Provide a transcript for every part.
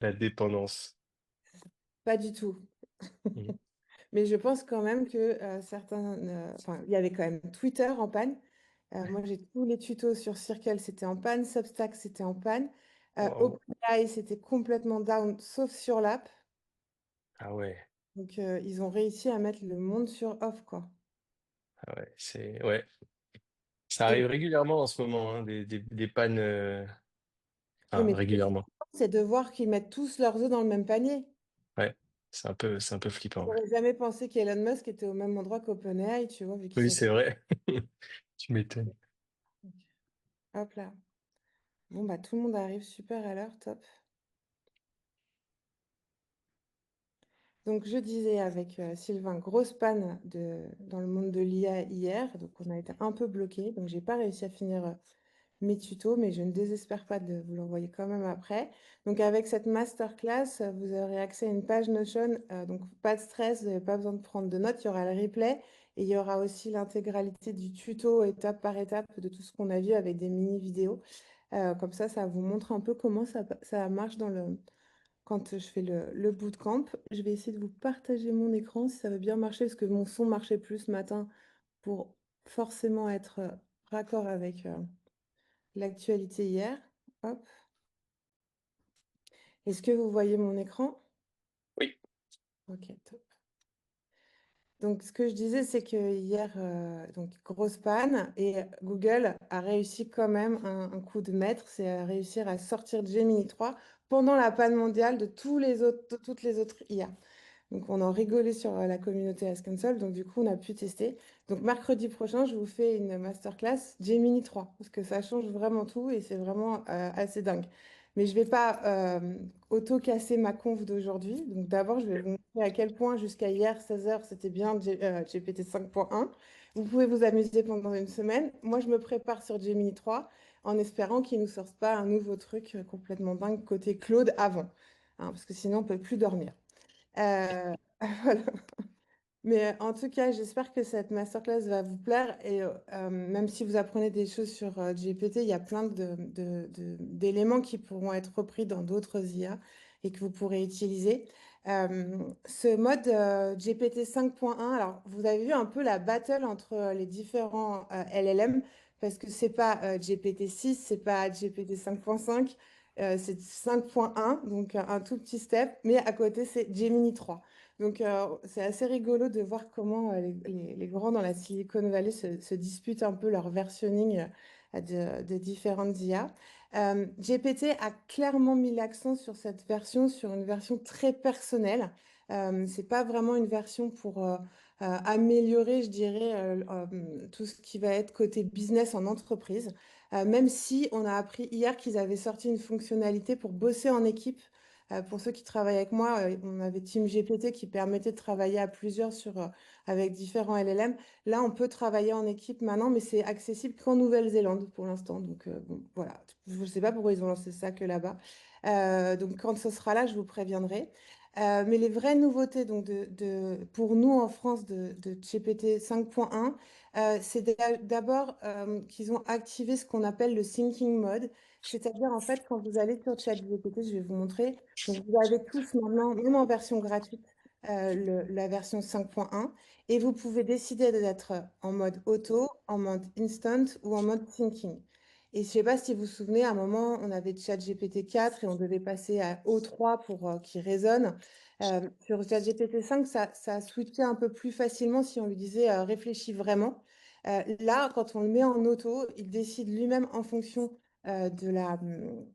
La dépendance. Pas du tout. Mhm. Mais je pense quand même que certains... Enfin, il y avait quand même Twitter en panne. Moi, j'ai tous les tutos sur Circle, c'était en panne. Substack, c'était en panne. Wow. OpenAI, c'était complètement down, sauf sur l'app. Ah ouais. Donc, ils ont réussi à mettre le monde sur off, quoi. Ah ouais. Ouais. Ça Et, arrive régulièrement en ce moment, hein, des pannes, oui, enfin, mais régulièrement. c'est de voir qu'ils mettent tous leurs œufs dans le même panier. Ouais. C'est un peu flippant. Ouais. J'aurais jamais pensé qu'Elon Musk était au même endroit qu'OpenAI, tu vois, vu qu'ils Oui, sont... c'est vrai. Tu m'étonnes. Hop là. Bon, bah, tout le monde arrive super à l'heure, top. Donc, je disais avec Sylvain, grosse panne dans le monde de l'IA hier. Donc, on a été un peu bloqué. Donc, j'ai pas réussi à finir mes tutos, mais je ne désespère pas de vous l'envoyer quand même après. Donc, avec cette masterclass, vous aurez accès à une page Notion. Donc, pas de stress, vous n'avez pas besoin de prendre de notes. Il y aura le replay et il y aura aussi l'intégralité du tuto étape par étape de tout ce qu'on a vu avec des mini-vidéos. Comme ça vous montre un peu comment ça marche quand je fais le bootcamp. Je vais essayer de vous partager mon écran si ça va bien marcher, parce que mon son marchait plus ce matin pour forcément être raccord avec l'actualité hier. Hop. Est-ce que vous voyez mon écran? Oui. Ok, top. Donc, ce que je disais, c'est que hier, donc, grosse panne, et Google a réussi quand même un coup de maître, c'est à réussir à sortir Gemini 3 pendant la panne mondiale de toutes les autres IA. Donc, on en rigolait sur la communauté Ask Console. Donc, du coup, on a pu tester. Donc, mercredi prochain, je vous fais une masterclass Gemini 3 parce que ça change vraiment tout et c'est vraiment assez dingue. Mais je ne vais pas auto-casser ma conf d'aujourd'hui. Donc, d'abord, je vais vous montrer à quel point, jusqu'à hier, 16 h c'était bien GPT 5.1. Vous pouvez vous amuser pendant une semaine. Moi, je me prépare sur Gemini 3 en espérant qu'il ne nous sorte pas un nouveau truc complètement dingue côté Claude avant. Hein, parce que sinon, on ne peut plus dormir. Euh, voilà. Mais en tout cas, j'espère que cette masterclass va vous plaire. Et même si vous apprenez des choses sur GPT, il y a plein d'éléments qui pourront être repris dans d'autres IA et que vous pourrez utiliser. Ce mode GPT 5.1, alors vous avez vu un peu la battle entre les différents LLM parce que c'est pas GPT 6, c'est pas GPT 5.5, c'est 5.1, donc un tout petit step, mais à côté c'est Gemini 3. Donc, c'est assez rigolo de voir comment les grands dans la Silicon Valley se disputent un peu leur versionning de différentes IA. GPT a clairement mis l'accent sur cette version, sur une version très personnelle. C'est pas vraiment une version pour améliorer, je dirais, tout ce qui va être côté business en entreprise. Même si on a appris hier qu'ils avaient sorti une fonctionnalité pour bosser en équipe. Pour ceux qui travaillent avec moi, on avait Team GPT qui permettait de travailler à plusieurs avec différents LLM. Là, on peut travailler en équipe maintenant, mais c'est accessible qu'en Nouvelle-Zélande pour l'instant. Donc, bon, voilà. Je ne sais pas pourquoi ils ont lancé ça que là-bas. Donc, quand ce sera là, je vous préviendrai. Mais les vraies nouveautés donc pour nous en France de GPT 5.1, c'est d'abord qu'ils ont activé ce qu'on appelle le thinking mode. C'est-à-dire, en fait, quand vous allez sur ChatGPT, je vais vous montrer. Donc, vous avez tous maintenant, même en version gratuite, la version 5.1 et vous pouvez décider d'être en mode auto, en mode instant ou en mode thinking. Et je ne sais pas si vous vous souvenez, à un moment, on avait ChatGPT 4 et on devait passer à O3 pour qu'il résonne. Sur ChatGPT 5, ça a switché un peu plus facilement si on lui disait réfléchis vraiment. Là, quand on le met en auto, il décide lui-même en fonction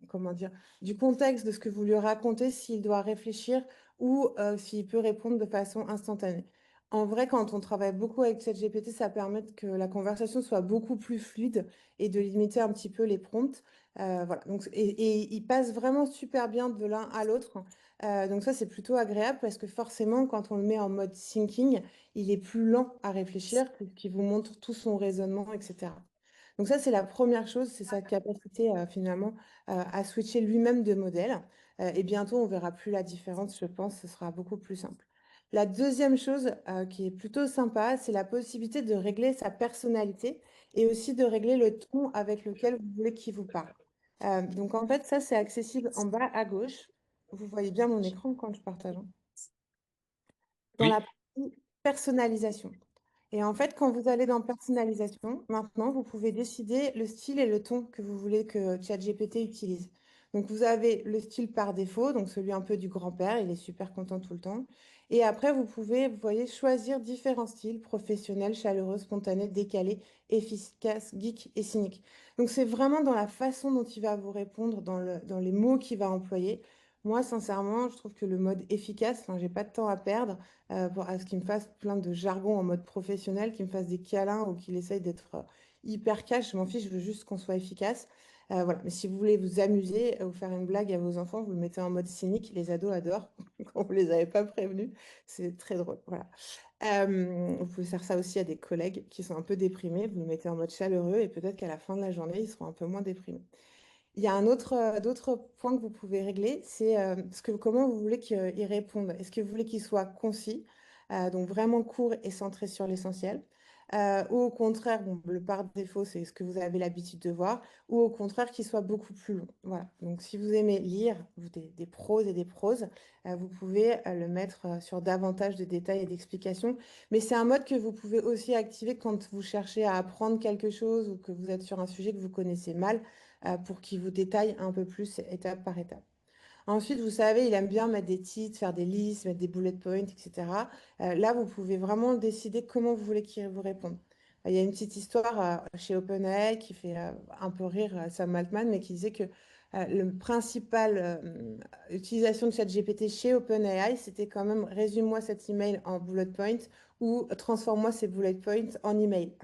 comment dire, du contexte de ce que vous lui racontez, s'il doit réfléchir ou s'il peut répondre de façon instantanée. En vrai, quand on travaille beaucoup avec ChatGPT, ça permet que la conversation soit beaucoup plus fluide et de limiter un petit peu les prompts. Voilà. Donc, et il passe vraiment super bien de l'un à l'autre. Donc ça, c'est plutôt agréable parce que forcément, quand on le met en mode thinking, il est plus lent à réfléchir, puisqu'il vous montre tout son raisonnement, etc. Donc ça, c'est la première chose, c'est sa capacité finalement à switcher lui-même de modèle. Et bientôt, on verra plus la différence, je pense, ce sera beaucoup plus simple. La deuxième chose qui est plutôt sympa, c'est la possibilité de régler sa personnalité et aussi de régler le ton avec lequel vous voulez qu'il vous parle. Donc en fait, ça, c'est accessible en bas à gauche. vous voyez bien mon écran quand je partage, hein. Dans Oui, la partie personnalisation. Et en fait, quand vous allez dans personnalisation, maintenant, vous pouvez décider le style et le ton que vous voulez que ChatGPT utilise. Donc, vous avez le style par défaut, donc celui un peu du grand-père, il est super content tout le temps. Et après, vous pouvez, vous voyez, choisir différents styles, professionnels, chaleureux, spontanés, décalés, efficaces, geek et cyniques. Donc, c'est vraiment dans la façon dont il va vous répondre, dans les mots qu'il va employer. Moi, sincèrement, je trouve que le mode efficace, enfin, j'ai pas de temps à perdre à ce qu'il me fasse plein de jargon en mode professionnel, qu'il me fasse des câlins ou qu'il essaye d'être hyper cash. Je m'en fiche, je veux juste qu'on soit efficace. Voilà. Mais si vous voulez vous amuser ou faire une blague à vos enfants, vous le mettez en mode cynique. Les ados adorent quand vous les avez pas prévenus. C'est très drôle. Voilà. Vous pouvez faire ça aussi à des collègues qui sont un peu déprimés. Vous le mettez en mode chaleureux et peut-être qu'à la fin de la journée, ils seront un peu moins déprimés. Il y a d'autres points que vous pouvez régler, c'est comment vous voulez qu'il réponde. Est-ce que vous voulez qu'il soit concis, donc vraiment court et centré sur l'essentiel, ou au contraire, bon, le par défaut, c'est ce que vous avez l'habitude de voir, ou au contraire qu'il soit beaucoup plus long. Voilà. Donc si vous aimez lire des proses et des proses, vous pouvez le mettre sur davantage de détails et d'explications. Mais c'est un mode que vous pouvez aussi activer quand vous cherchez à apprendre quelque chose ou que vous êtes sur un sujet que vous connaissez mal pour qu'il vous détaille un peu plus étape par étape. Ensuite, vous savez, il aime bien mettre des titres, faire des listes, mettre des bullet points, etc. Là, vous pouvez vraiment décider comment vous voulez qu'il vous réponde. Il y a une petite histoire chez OpenAI qui fait un peu rire Sam Altman, mais qui disait que le principal utilisation de ChatGPT chez OpenAI, c'était quand même résume-moi cet email en bullet point ou transforme-moi ces bullet points en email.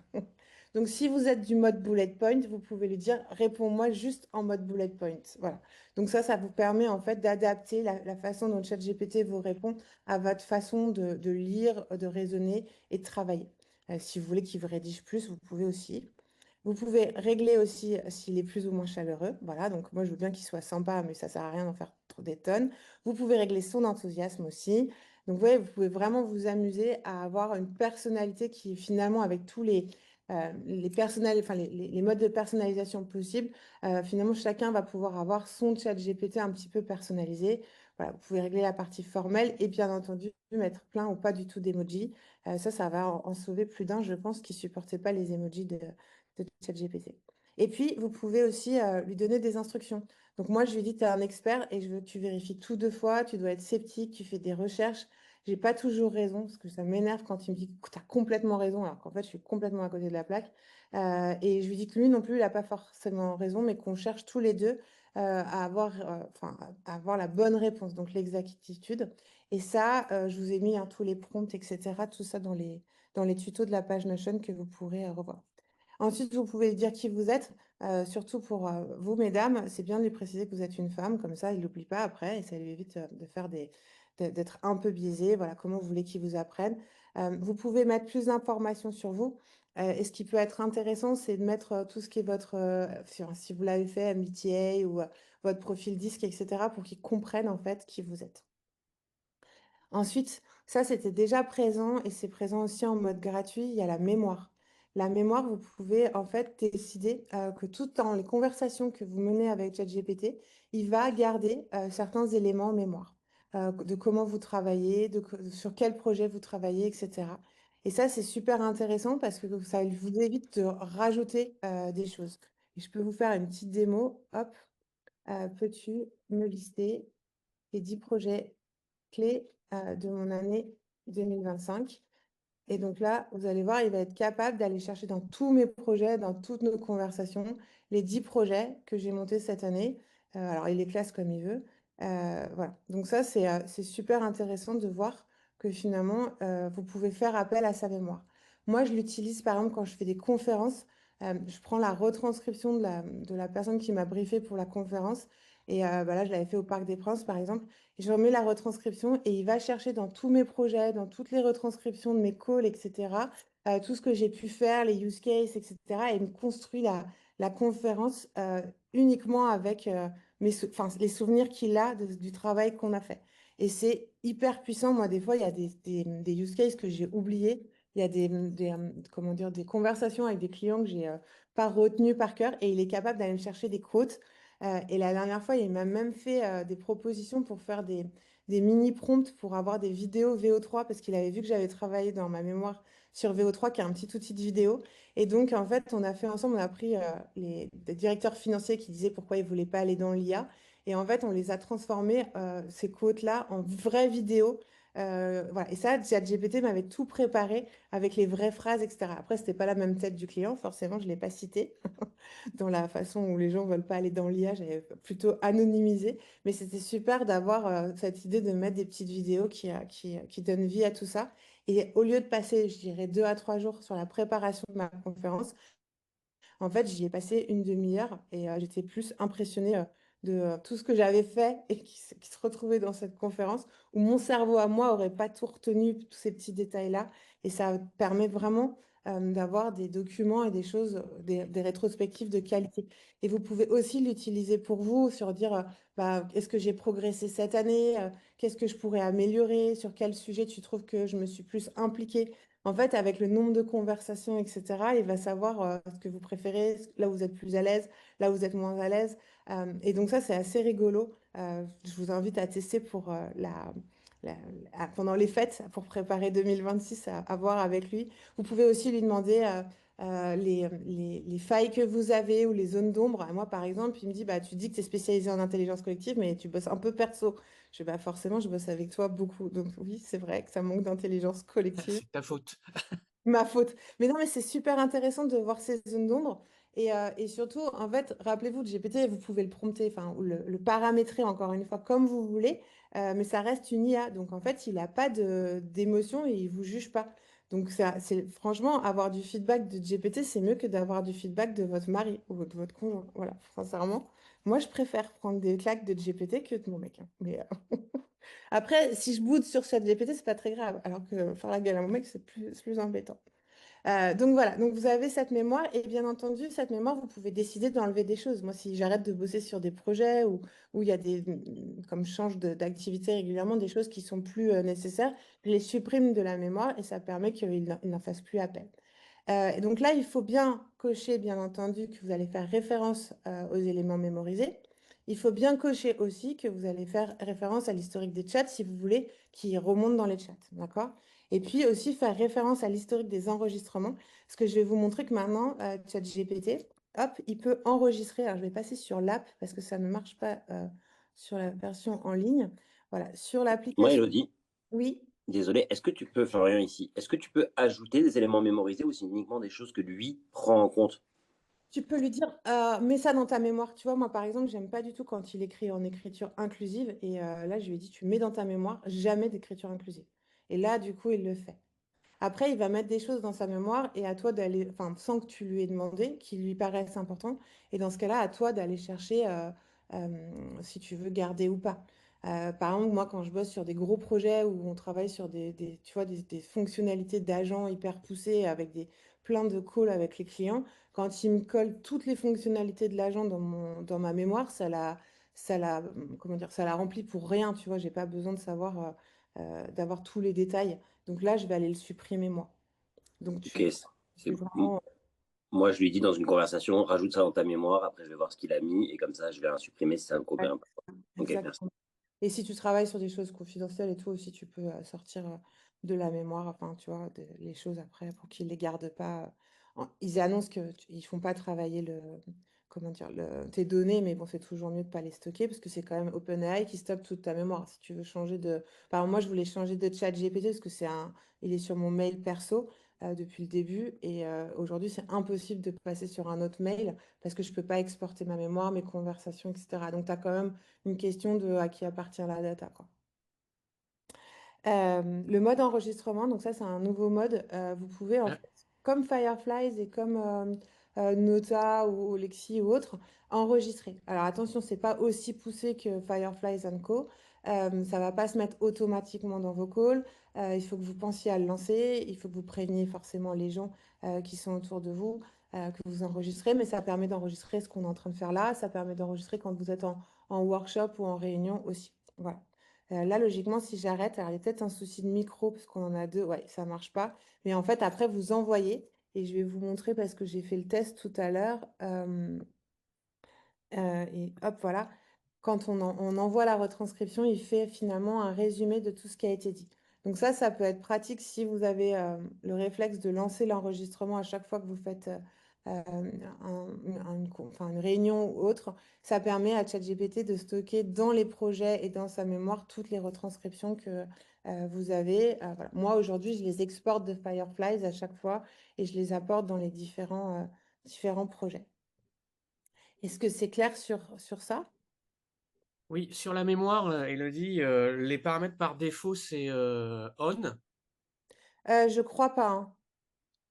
Donc, si vous êtes du mode bullet point, vous pouvez lui dire réponds-moi juste en mode bullet point. Voilà. Donc ça vous permet en fait d'adapter la façon dont ChatGPT vous répond à votre façon de lire, de raisonner et de travailler. Si vous voulez qu'il vous rédige plus, vous pouvez aussi. Vous pouvez régler aussi s'il est plus ou moins chaleureux. Voilà, donc moi je veux bien qu'il soit sympa, mais ça sert à rien d'en faire trop des tonnes. Vous pouvez régler son enthousiasme aussi. Donc vous voyez, vous pouvez vraiment vous amuser à avoir une personnalité qui finalement avec tous les modes de personnalisation possibles, finalement chacun va pouvoir avoir son chat GPT un petit peu personnalisé. Voilà, vous pouvez régler la partie formelle et bien entendu mettre plein ou pas du tout d'emoji. Ça va en sauver plus d'un, je pense, qui supportait pas les emojis de ChatGPT. Et puis, vous pouvez aussi lui donner des instructions. Donc moi, je lui dis, tu es un expert et je veux que tu vérifies tout deux fois, tu dois être sceptique, tu fais des recherches. J'ai pas toujours raison, parce que ça m'énerve quand il me dit que tu as complètement raison, alors qu'en fait, je suis complètement à côté de la plaque. Et je lui dis que lui non plus, il n'a pas forcément raison, mais qu'on cherche tous les deux à avoir la bonne réponse, donc l'exactitude. Et ça, je vous ai mis tous les prompts, etc., tout ça dans les tutos de la page Notion que vous pourrez revoir. Ensuite, vous pouvez dire qui vous êtes, surtout pour vous, mesdames. C'est bien de lui préciser que vous êtes une femme, comme ça, il n'oublie pas après et ça lui évite d'être un peu biaisé. Voilà, comment vous voulez qu'il vous apprenne. Vous pouvez mettre plus d'informations sur vous. Et ce qui peut être intéressant, c'est de mettre tout ce qui est si vous l'avez fait, MBTI ou votre profil disque, etc., pour qu'ils comprennent en fait qui vous êtes. Ensuite, ça, c'était déjà présent et c'est présent aussi en mode gratuit. Il y a la mémoire. La mémoire, vous pouvez en fait décider que tout dans les conversations que vous menez avec ChatGPT, il va garder certains éléments en mémoire, de comment vous travaillez, sur quel projet vous travaillez, etc. Et ça, c'est super intéressant parce que ça vous évite de rajouter des choses. Et je peux vous faire une petite démo. Hop, peux-tu me lister les 10 projets clés de mon année 2025. Et donc là, vous allez voir, il va être capable d'aller chercher dans tous mes projets, dans toutes nos conversations, les 10 projets que j'ai montés cette année. Alors, il les classe comme il veut. Voilà. Donc ça, c'est super intéressant de voir que finalement, vous pouvez faire appel à sa mémoire. Moi, je l'utilise par exemple quand je fais des conférences. Je prends la retranscription de la personne qui m'a briefé pour la conférence. Et là, je l'avais fait au Parc des Princes, par exemple. Et je remets la retranscription et il va chercher dans tous mes projets, dans toutes les retranscriptions de mes calls, etc., tout ce que j'ai pu faire, les use cases, etc. Et il me construit la conférence uniquement avec les souvenirs qu'il a du travail qu'on a fait. Et c'est hyper puissant. Moi, des fois, il y a des use cases que j'ai oubliés. Il y a comment dire, des conversations avec des clients que j'ai pas retenues par cœur et il est capable d'aller me chercher des quotes Et la dernière fois, il m'a même fait des propositions pour faire des mini-prompts pour avoir des vidéos VO3 parce qu'il avait vu que j'avais travaillé dans ma mémoire sur VO3, qui est un petit outil de vidéo. Et donc, en fait, on a fait ensemble, on a pris des directeurs financiers qui disaient pourquoi ils ne voulaient pas aller dans l'IA. Et en fait, on les a transformés, ces quotes-là, en vraies vidéos. Voilà. Et ça, ChatGPT m'avait tout préparé avec les vraies phrases, etc. Après, c'était pas la même tête du client, forcément, je ne l'ai pas cité dans la façon où les gens veulent pas aller dans l'IA, j'avais plutôt anonymisé. Mais c'était super d'avoir cette idée de mettre des petites vidéos qui donnent vie à tout ça. Et au lieu de passer, je dirais, 2 à 3 jours sur la préparation de ma conférence, en fait, j'y ai passé une demi-heure et j'étais plus impressionnée de tout ce que j'avais fait et qui se retrouvait dans cette conférence où mon cerveau à moi aurait pas tout retenu, tous ces petits détails-là. Et ça permet vraiment d'avoir des documents et des choses, des rétrospectives de qualité. Et vous pouvez aussi l'utiliser pour vous sur dire, bah, est-ce que j'ai progressé cette année? Qu'est-ce que je pourrais améliorer? Sur quel sujet tu trouves que je me suis plus impliquée? En fait, avec le nombre de conversations, etc., il va savoir ce que vous préférez, là où vous êtes plus à l'aise, là où vous êtes moins à l'aise. Et donc ça, c'est assez rigolo. Je vous invite à tester pour la- pendant les fêtes, pour préparer 2026, à voir avec lui. Vous pouvez aussi lui demander les failles que vous avez ou les zones d'ombre. Moi, par exemple, il me dit, bah, tu dis que tu es spécialisé en intelligence collective, mais tu bosses un peu perso. Je dis, bah, forcément, je bosse avec toi beaucoup. Donc oui, c'est vrai que ça manque d'intelligence collective. C'est ta faute. Ma faute. Mais non, mais c'est super intéressant de voir ces zones d'ombre. Et surtout, en fait, rappelez-vous de GPT, vous pouvez le prompter, enfin, ou le paramétrer encore une fois comme vous voulez, mais ça reste une IA. Donc, en fait, il n'a pas d'émotion et il vous juge pas. Donc, franchement, avoir du feedback de GPT, c'est mieux que d'avoir du feedback de votre mari ou de votre conjoint. Voilà, sincèrement, moi, je préfère prendre des claques de GPT que de mon mec, hein. Mais après, si je boude sur cette GPT, c'est pas très grave. Alors que faire la gueule à mon mec, c'est plus embêtant. Donc voilà, donc vous avez cette mémoire et bien entendu, cette mémoire, vous pouvez décider d'enlever des choses. Moi, si j'arrête de bosser sur des projets où il y a comme je change d'activité régulièrement, des choses qui sont plus nécessaires, je les supprime de la mémoire et ça permet qu'il n'en fasse plus appel. Et donc là, il faut bien cocher, bien entendu, que vous allez faire référence aux éléments mémorisés. Il faut bien cocher aussi que vous allez faire référence à l'historique des chats si vous voulez qu'il remonte dans les chats, d'accord? Et puis aussi faire référence à l'historique des enregistrements, parce que je vais vous montrer que maintenant, ChatGPT, hop, il peut enregistrer. Alors, je vais passer sur l'app parce que ça ne marche pas sur la version en ligne. Voilà, sur Moi, l'application. Elodie, Oui, désolé, est-ce que tu peux, Florian, ici, est-ce que tu peux ajouter des éléments mémorisés ou c'est uniquement des choses que lui prend en compte? tu peux lui dire, mets ça dans ta mémoire. Tu vois, moi, par exemple, j'aime pas du tout quand il écrit en écriture inclusive. Et là, je lui ai dit, tu mets dans ta mémoire jamais d'écriture inclusive. Et là, du coup, il le fait. Après, il va mettre des choses dans sa mémoire et à toi d'aller, enfin, sans que tu lui aies demandé, qui lui paraissent importantes. Et dans ce cas-là, à toi d'aller chercher si tu veux garder ou pas. Par exemple, moi, quand je bosse sur des gros projets où on travaille sur tu vois, des fonctionnalités d'agents hyper poussées avec plein de calls avec les clients, quand il me colle toutes les fonctionnalités de l'agent dans ma mémoire, comment dire, ça la remplit pour rien. Tu vois, j'ai pas besoin de savoir, d'avoir tous les détails. Donc là, je vais aller le supprimer moi. Donc Ok, c'est c'est- vraiment moi, je lui dis dans une conversation, rajoute ça dans ta mémoire, après je vais voir ce qu'il a mis, et comme ça, je vais un supprimer si ça me ouais, convient pas. Ok, merci. exactement. Et si tu travailles sur des choses confidentielles et tout aussi, tu peux sortir de la mémoire, enfin, tu vois, les choses après pour qu'ils les gardent pas. Ils annoncent qu'ils font pas travailler comment dire, tes données, mais bon, c'est toujours mieux de pas les stocker parce que c'est quand même OpenAI qui stocke toute ta mémoire. Si tu veux changer de, par exemple, moi, je voulais changer de chat GPT parce que il est sur mon mail perso depuis le début et aujourd'hui, c'est impossible de passer sur un autre mail parce que je peux pas exporter ma mémoire, mes conversations, etc. Donc, tu as quand même une question de à qui appartient la data, quoi. Le mode enregistrement, donc ça c'est un nouveau mode. Vous pouvez en Ah, fait, comme Fireflies et comme Nota ou Lexi ou autre, enregistrer. Alors attention, c'est pas aussi poussé que Fireflies and Co. Ça va pas se mettre automatiquement dans vos calls. Il faut que vous pensiez à le lancer. Il faut que vous préveniez forcément les gens qui sont autour de vous que vous enregistrez. Mais ça permet d'enregistrer ce qu'on est en train de faire là. Ça permet d'enregistrer quand vous êtes en workshop ou en réunion aussi. Voilà. Là, logiquement, si j'arrête, alors il y a peut-être un souci de micro parce qu'on en a deux, ouais, ça marche pas. Mais en fait, après, vous envoyez et je vais vous montrer parce que j'ai fait le test tout à l'heure. Et hop, voilà. Quand on envoie la retranscription, il fait finalement un résumé de tout ce qui a été dit. Donc ça peut être pratique si vous avez le réflexe de lancer l'enregistrement à chaque fois que vous faites enfin, une réunion ou autre. Ça permet à ChatGPT de stocker dans les projets et dans sa mémoire toutes les retranscriptions que vous avez. Voilà. Moi, aujourd'hui, je les exporte de Fireflies à chaque fois et je les apporte dans les différents projets. Est-ce que c'est clair sur ça? Oui, sur la mémoire, Elodie, les paramètres par défaut, c'est on. Je crois pas, hein.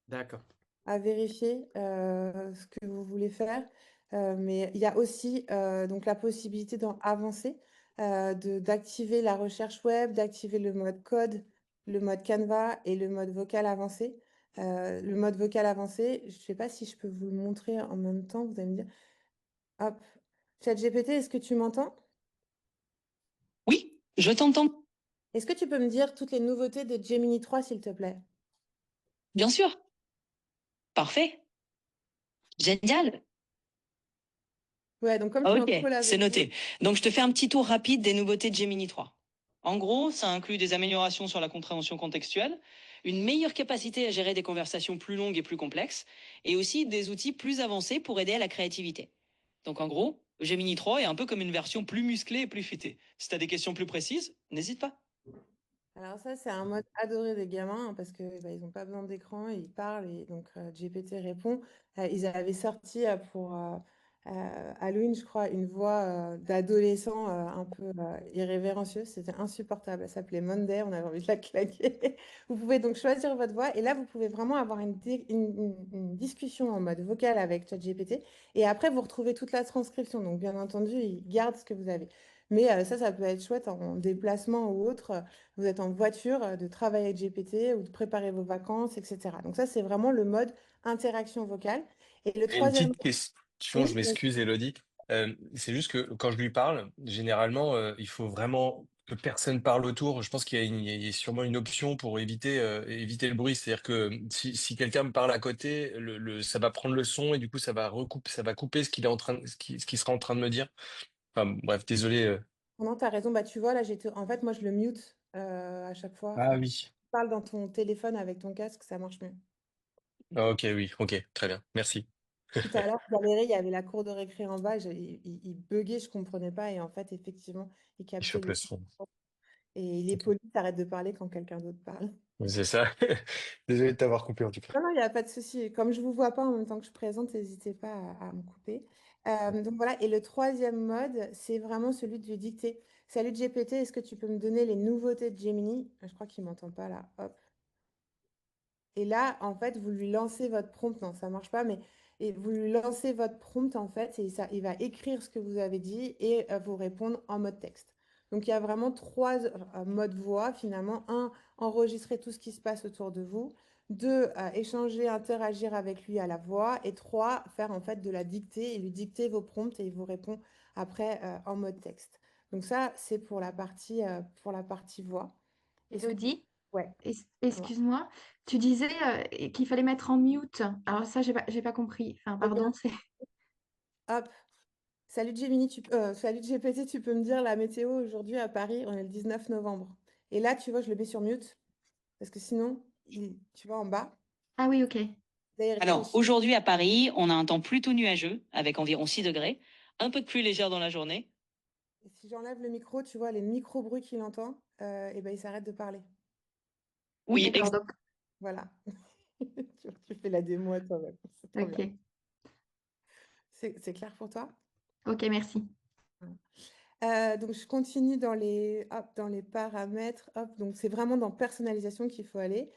D'accord. À vérifier ce que vous voulez faire. Mais il y a aussi donc la possibilité dans Avancer d'activer la recherche web, d'activer le mode code, le mode Canva et le mode vocal avancé. Le mode vocal avancé, je ne sais pas si je peux vous le montrer en même temps, vous allez me dire. Hop. ChatGPT, est-ce que tu m'entends? Oui, je t'entends. Est-ce que tu peux me dire toutes les nouveautés de Gemini 3, s'il te plaît? Bien sûr. Parfait. Génial. Ouais, donc comme je suis en Ok, call c'est avec vous, noté. Donc, je te fais un petit tour rapide des nouveautés de Gemini 3. En gros, ça inclut des améliorations sur la compréhension contextuelle, une meilleure capacité à gérer des conversations plus longues et plus complexes, et aussi des outils plus avancés pour aider à la créativité. Donc, en gros, Gemini 3 est un peu comme une version plus musclée et plus fitée. Si tu as des questions plus précises, n'hésite pas. alors ça, c'est un mode adoré des gamins hein, parce que bah, ils n'ont pas besoin d'écran, ils parlent et donc GPT répond. Ils avaient sorti pour Halloween, je crois, une voix d'adolescent un peu irrévérencieuse. C'était insupportable. Elle s'appelait Monday, on avait envie de la claquer. Vous pouvez donc choisir votre voix et là, vous pouvez vraiment avoir une discussion en mode vocal avec ChatGPT et après, vous retrouvez toute la transcription. Donc, bien entendu, il garde ce que vous avez. Mais ça peut être chouette en déplacement ou autre. Vous êtes en voiture, de travailler avec GPT ou de préparer vos vacances, etc. Donc ça, c'est vraiment le mode interaction vocale. Et le Et une troisième, petite question, je oui, m'excuse, Elodie. C'est juste que quand je lui parle, généralement, il faut vraiment que personne parle autour. Je pense qu'il y a sûrement une option pour éviter le bruit. C'est-à-dire que si quelqu'un me parle à côté, ça va prendre le son et du coup, ça va couper ce qu'il est en train, ce qu'il sera en train de me dire. Enfin, bref, désolé. non, tu as raison. Bah, tu vois, là, en fait, moi, je le mute à chaque fois. Ah oui. Tu parles dans ton téléphone avec ton casque, ça marche mieux. Ah, ok, oui, ok, très bien. Merci. Tout à l'heure, je galérais, il y avait la cour de récré en bas, il buguait, je comprenais pas. Et en fait, effectivement, il Je captait chope le le son. son. Et il est poli, t'arrêtes de parler quand quelqu'un d'autre parle. Oui, c'est ça. Désolé de t'avoir coupé en tout cas. Non, non, il n'y a pas de souci. Comme je ne vous vois pas en même temps que je présente, n'hésitez pas à me couper. Donc voilà, et le troisième mode, c'est vraiment celui de lui dicter. Salut GPT, est-ce que tu peux me donner les nouveautés de Gemini? Je crois qu'il ne m'entend pas là. Hop. Et là, en fait, vous lui lancez votre prompt. Non, ça ne marche pas, mais et vous lui lancez votre prompt, en fait, et ça, il va écrire ce que vous avez dit et vous répondre en mode texte. Donc, il y a vraiment trois modes voix, finalement. Un, enregistrer tout ce qui se passe autour de vous. Deux, échanger, interagir avec lui à la voix. Et trois, faire en fait de la dictée et lui dicter vos prompts et il vous répond après en mode texte. Donc ça, c'est pour la partie voix. Est-ce que... Elodie, Ouais. excuse-moi, tu disais qu'il fallait mettre en mute. Alors ça, j'ai pas compris. Enfin, Ok. pardon, c'est... Hop. Salut Gemini, salut GPT, tu peux me dire la météo aujourd'hui à Paris, on est le 19 novembre. Et là, tu vois, je le mets sur mute, parce que sinon, tu vois en bas, Ah oui, ok. là, il Alors, réfléchit. aujourd'hui à Paris, on a un temps plutôt nuageux, avec environ 6 degrés, un peu de pluie légère dans la journée. Et si j'enlève le micro, tu vois, les micro-bruits qu'il entend, et ben, il s'arrête de parler. Oui, D'accord, donc, Voilà. Tu fais la démo à toi-même. C'est trop bien. ok. C'est clair pour toi? Ok, merci. Donc, je continue hop, dans les paramètres. Hop, donc, c'est vraiment dans personnalisation qu'il faut aller.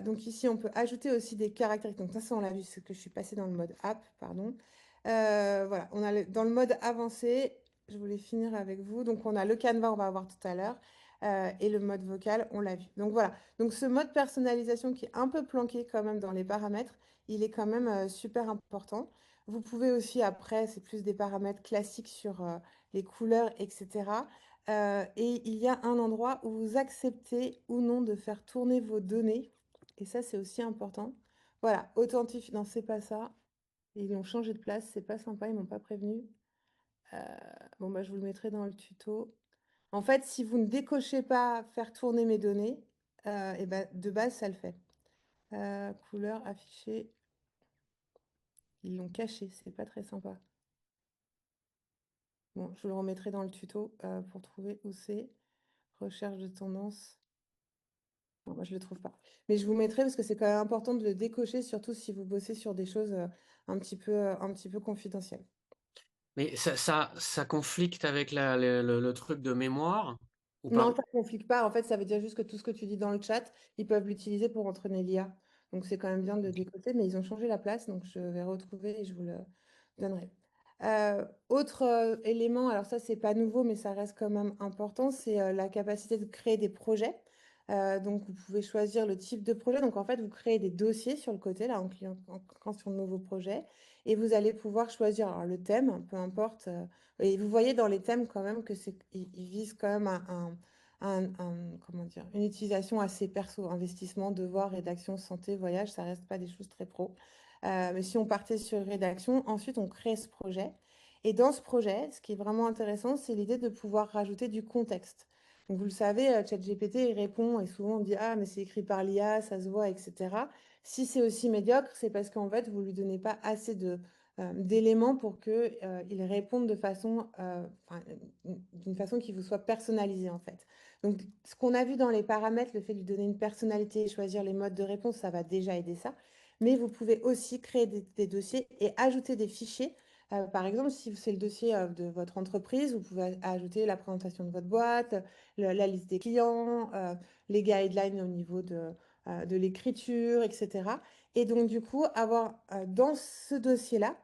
Donc, ici, on peut ajouter aussi des caractéristiques. Donc, ça on l'a vu, c'est que je suis passée dans le mode app, pardon. Voilà, dans le mode avancé, je voulais finir avec vous. Donc, on a le Canva, on va voir tout à l'heure. Et le mode vocal, on l'a vu. Donc, voilà. Donc, ce mode personnalisation qui est un peu planqué quand même dans les paramètres, il est quand même super important. Vous pouvez aussi, après, c'est plus des paramètres classiques sur les couleurs, etc. Et il y a un endroit où vous acceptez ou non de faire tourner vos données. Et ça, c'est aussi important. Voilà, authentifie. Non, c'est pas ça. Ils l'ont changé de place, c'est pas sympa, ils m'ont pas prévenu. Bon, bah, je vous le mettrai dans le tuto. En fait, si vous ne décochez pas faire tourner mes données, et ben, de base, ça le fait. Couleur affichée. Ils l'ont caché, c'est pas très sympa. Bon, je vous le remettrai dans le tuto pour trouver où c'est. Recherche de tendance. Bon, moi, je le trouve pas. Mais je vous mettrai parce que c'est quand même important de le décocher, surtout si vous bossez sur des choses un petit peu confidentielles. Mais ça conflicte avec le truc de mémoire ou Non, pas? ça ne conflict pas. En fait, ça veut dire juste que tout ce que tu dis dans le chat, ils peuvent l'utiliser pour entraîner l'IA. Donc, c'est quand même bien de le décoder, mais ils ont changé la place, donc je vais retrouver et je vous le donnerai. Autre élément, alors ça, c'est pas nouveau, mais ça reste quand même important, c'est la capacité de créer des projets. Donc, vous pouvez choisir le type de projet. Donc, en fait, vous créez des dossiers sur le côté, là, en cliquant sur Nouveau projet, et vous allez pouvoir choisir alors, le thème, peu importe. Et vous voyez dans les thèmes quand même que ils visent quand même comment dire, une utilisation assez perso, investissement, devoir, rédaction, santé, voyage, ça reste pas des choses très pro. Mais si on partait sur rédaction, ensuite on crée ce projet. Et dans ce projet, ce qui est vraiment intéressant, c'est l'idée de pouvoir rajouter du contexte. Donc vous le savez, ChatGPT, il répond et souvent on dit ah mais c'est écrit par l'IA, ça se voit, etc. Si c'est aussi médiocre, c'est parce qu'en fait vous lui donnez pas assez d'éléments pour que il réponde de façon, enfin, d'une façon qui vous soit personnalisée en fait. Donc, ce qu'on a vu dans les paramètres, le fait de lui donner une personnalité et choisir les modes de réponse, ça va déjà aider ça. Mais vous pouvez aussi créer des dossiers et ajouter des fichiers. Par exemple, si c'est le dossier de votre entreprise, vous pouvez ajouter la présentation de votre boîte, la liste des clients, les guidelines au niveau de l'écriture, etc. Et donc, du coup, avoir dans ce dossier-là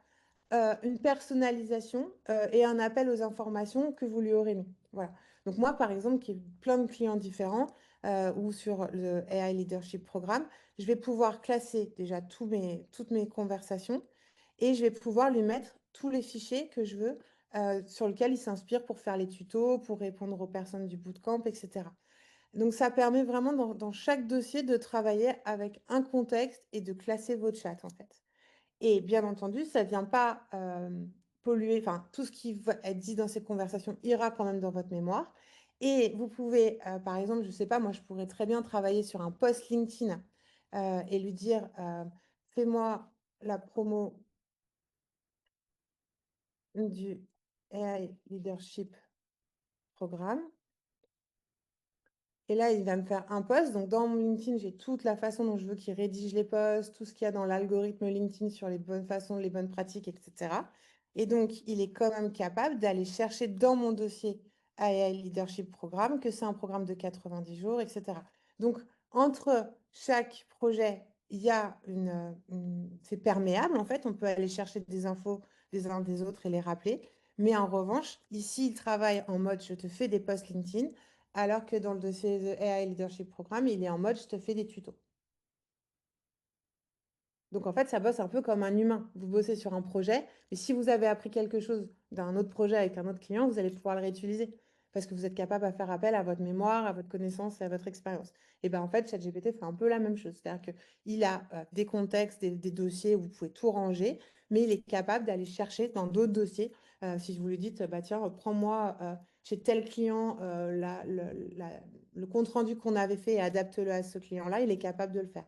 une personnalisation et un appel aux informations que vous lui aurez mis. Voilà. Donc moi, par exemple, qui ai plein de clients différents ou sur le AI Leadership Programme, je vais pouvoir classer déjà toutes mes conversations et je vais pouvoir lui mettre tous les fichiers que je veux sur lesquels il s'inspire pour faire les tutos, pour répondre aux personnes du bootcamp, etc. Donc ça permet vraiment dans chaque dossier de travailler avec un contexte et de classer votre chat en fait. Et bien entendu, ça ne vient pas polluer, enfin, tout ce qui va être dit dans ces conversations ira quand même dans votre mémoire. Et vous pouvez, par exemple, je ne sais pas, moi, je pourrais très bien travailler sur un post LinkedIn et lui dire, fais-moi la promo du AI Leadership Programme. Et là, il va me faire un post. Donc, dans mon LinkedIn, j'ai toute la façon dont je veux qu'il rédige les posts, tout ce qu'il y a dans l'algorithme LinkedIn sur les bonnes façons, les bonnes pratiques, etc. Et donc, il est quand même capable d'aller chercher dans mon dossier AI Leadership Programme que c'est un programme de 90 jours, etc. Donc, entre chaque projet, il y a c'est perméable, en fait. On peut aller chercher des infos des uns des autres et les rappeler. Mais en revanche, ici, il travaille en mode je te fais des posts LinkedIn. Alors que dans le dossier de AI Leadership Programme, il est en mode je te fais des tutos. Donc en fait, ça bosse un peu comme un humain. Vous bossez sur un projet, mais si vous avez appris quelque chose d'un autre projet avec un autre client, vous allez pouvoir le réutiliser parce que vous êtes capable à faire appel à votre mémoire, à votre connaissance et à votre expérience. Et bien en fait, ChatGPT fait un peu la même chose. C'est-à-dire qu'il a des contextes, des dossiers où vous pouvez tout ranger, mais il est capable d'aller chercher dans d'autres dossiers. Si vous lui dites, bah, tiens, prends-moi chez tel client le compte-rendu qu'on avait fait et adapte-le à ce client-là, il est capable de le faire.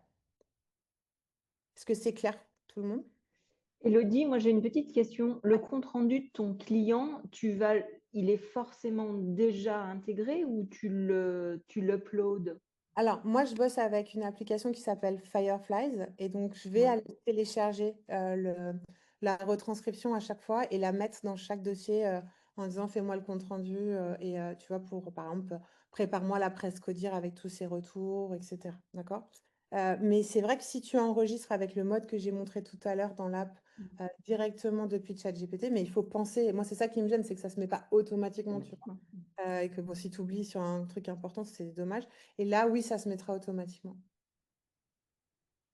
Est-ce que c'est clair, tout le monde? Elodie, moi j'ai une petite question. Le compte-rendu de ton client, il est forcément déjà intégré ou tu l'uploads? Alors, moi, je bosse avec une application qui s'appelle Fireflies et donc je vais Ouais. aller télécharger la retranscription à chaque fois et la mettre dans chaque dossier en disant fais-moi le compte-rendu et tu vois, pour par exemple, prépare-moi la presse codir avec tous ses retours, etc. D'accord? Mais c'est vrai que si tu enregistres avec le mode que j'ai montré tout à l'heure dans l'app directement depuis ChatGPT, mais il faut penser, moi c'est ça qui me gêne, c'est que ça ne se met pas automatiquement, tu vois. Et que bon, si tu oublies sur un truc important, c'est dommage. Et là, oui, ça se mettra automatiquement.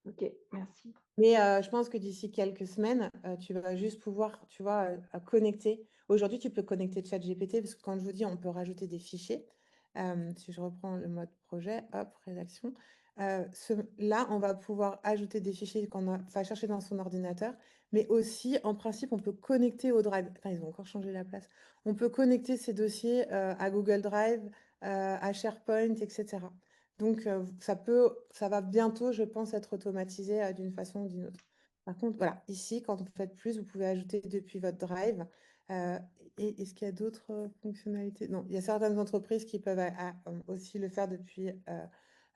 Ok, merci. Mais je pense que d'ici quelques semaines, tu vas juste pouvoir, tu vois, connecter. Aujourd'hui, tu peux connecter ChatGPT parce que quand je vous dis, on peut rajouter des fichiers. Si je reprends le mode projet, hop, rédaction. Là, on va pouvoir ajouter des fichiers qu'on va chercher dans son ordinateur, mais aussi, en principe, on peut connecter au Drive. Enfin, ils ont encore changé la place. On peut connecter ces dossiers à Google Drive, à SharePoint, etc. Donc, ça va bientôt, je pense, être automatisé d'une façon ou d'une autre. Par contre, voilà, ici, quand vous faites plus, vous pouvez ajouter depuis votre Drive. Euh, et est-ce qu'il y a d'autres fonctionnalités? Non, il y a certaines entreprises qui peuvent aussi le faire depuis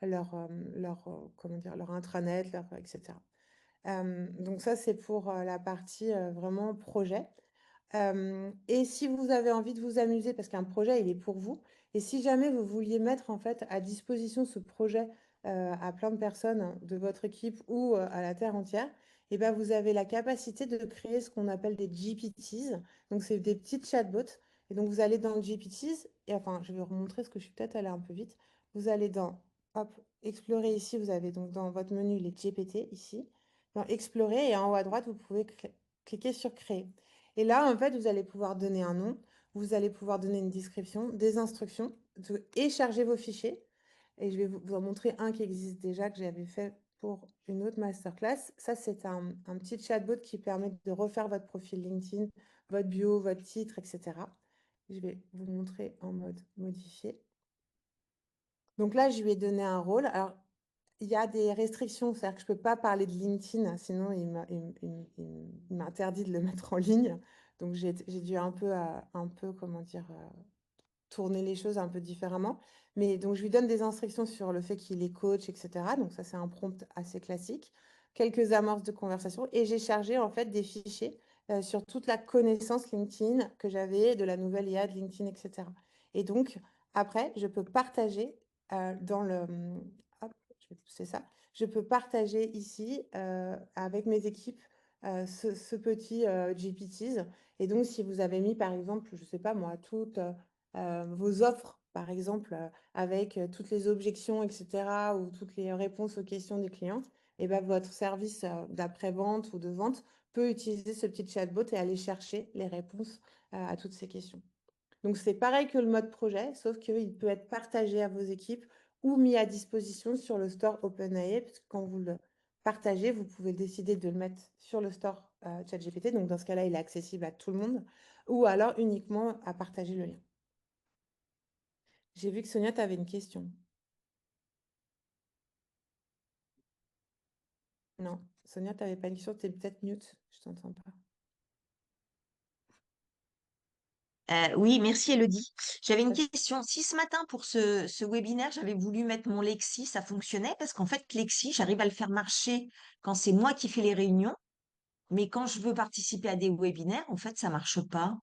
comment dire, leur intranet, etc. Donc ça, c'est pour la partie vraiment projet. Et si vous avez envie de vous amuser, parce qu'un projet, il est pour vous, et si jamais vous vouliez mettre en fait à disposition ce projet à plein de personnes de votre équipe ou à la terre entière, et ben vous avez la capacité de créer ce qu'on appelle des GPTs. Donc c'est des petites chatbots. Et donc vous allez dans le GPTs, et enfin je vais vous remontrer parce que je suis peut-être allée un peu vite. Vous allez dans, hop, Explorer ici, vous avez donc dans votre menu les GPT ici. Dans Explorer et en haut à droite, vous pouvez cliquer sur Créer. Et là, en fait, vous allez pouvoir donner un nom, vous allez pouvoir donner une description, des instructions et charger vos fichiers. Et je vais vous en montrer un qui existe déjà, que j'avais fait pour une autre masterclass. Ça, c'est un petit chatbot qui permet de refaire votre profil LinkedIn, votre bio, votre titre, etc. Je vais vous montrer en mode modifié. Donc là, je lui ai donné un rôle. Alors, il y a des restrictions, c'est-à-dire que je ne peux pas parler de LinkedIn, sinon il m'interdit de le mettre en ligne. Donc j'ai dû un peu, comment dire, tourner les choses un peu différemment. Mais donc je lui donne des instructions sur le fait qu'il est coach, etc. Donc ça, c'est un prompt assez classique. Quelques amorces de conversation. Et j'ai chargé en fait des fichiers sur toute la connaissance LinkedIn que j'avais de la nouvelle IA de LinkedIn, etc. Et donc, après, je peux partager dans le... Hop, je vais pousser ça. Je peux partager ici avec mes équipes ce petit GPTs. Et donc, si vous avez mis, par exemple, je ne sais pas moi, toutes vos offres, par exemple, avec toutes les objections, etc., ou toutes les réponses aux questions des clients, et ben, votre service d'après-vente ou de vente peut utiliser ce petit chatbot et aller chercher les réponses à toutes ces questions. Donc, c'est pareil que le mode projet, sauf qu'il peut être partagé à vos équipes ou mis à disposition sur le store OpenAI, parce que quand vous le partagez, vous pouvez décider de le mettre sur le store ChatGPT. Donc, dans ce cas-là, il est accessible à tout le monde, ou alors uniquement à partager le lien. J'ai vu que Sonia, tu avais une question. Non, Sonia, tu n'avais pas une question, tu es peut-être mute, je t'entends pas. Oui, merci Elodie. J'avais une question. Si ce matin, pour ce webinaire, j'avais voulu mettre mon Lexi, ça fonctionnait parce qu'en fait, Lexi, j'arrive à le faire marcher quand c'est moi qui fais les réunions, mais quand je veux participer à des webinaires, en fait, ça marche pas.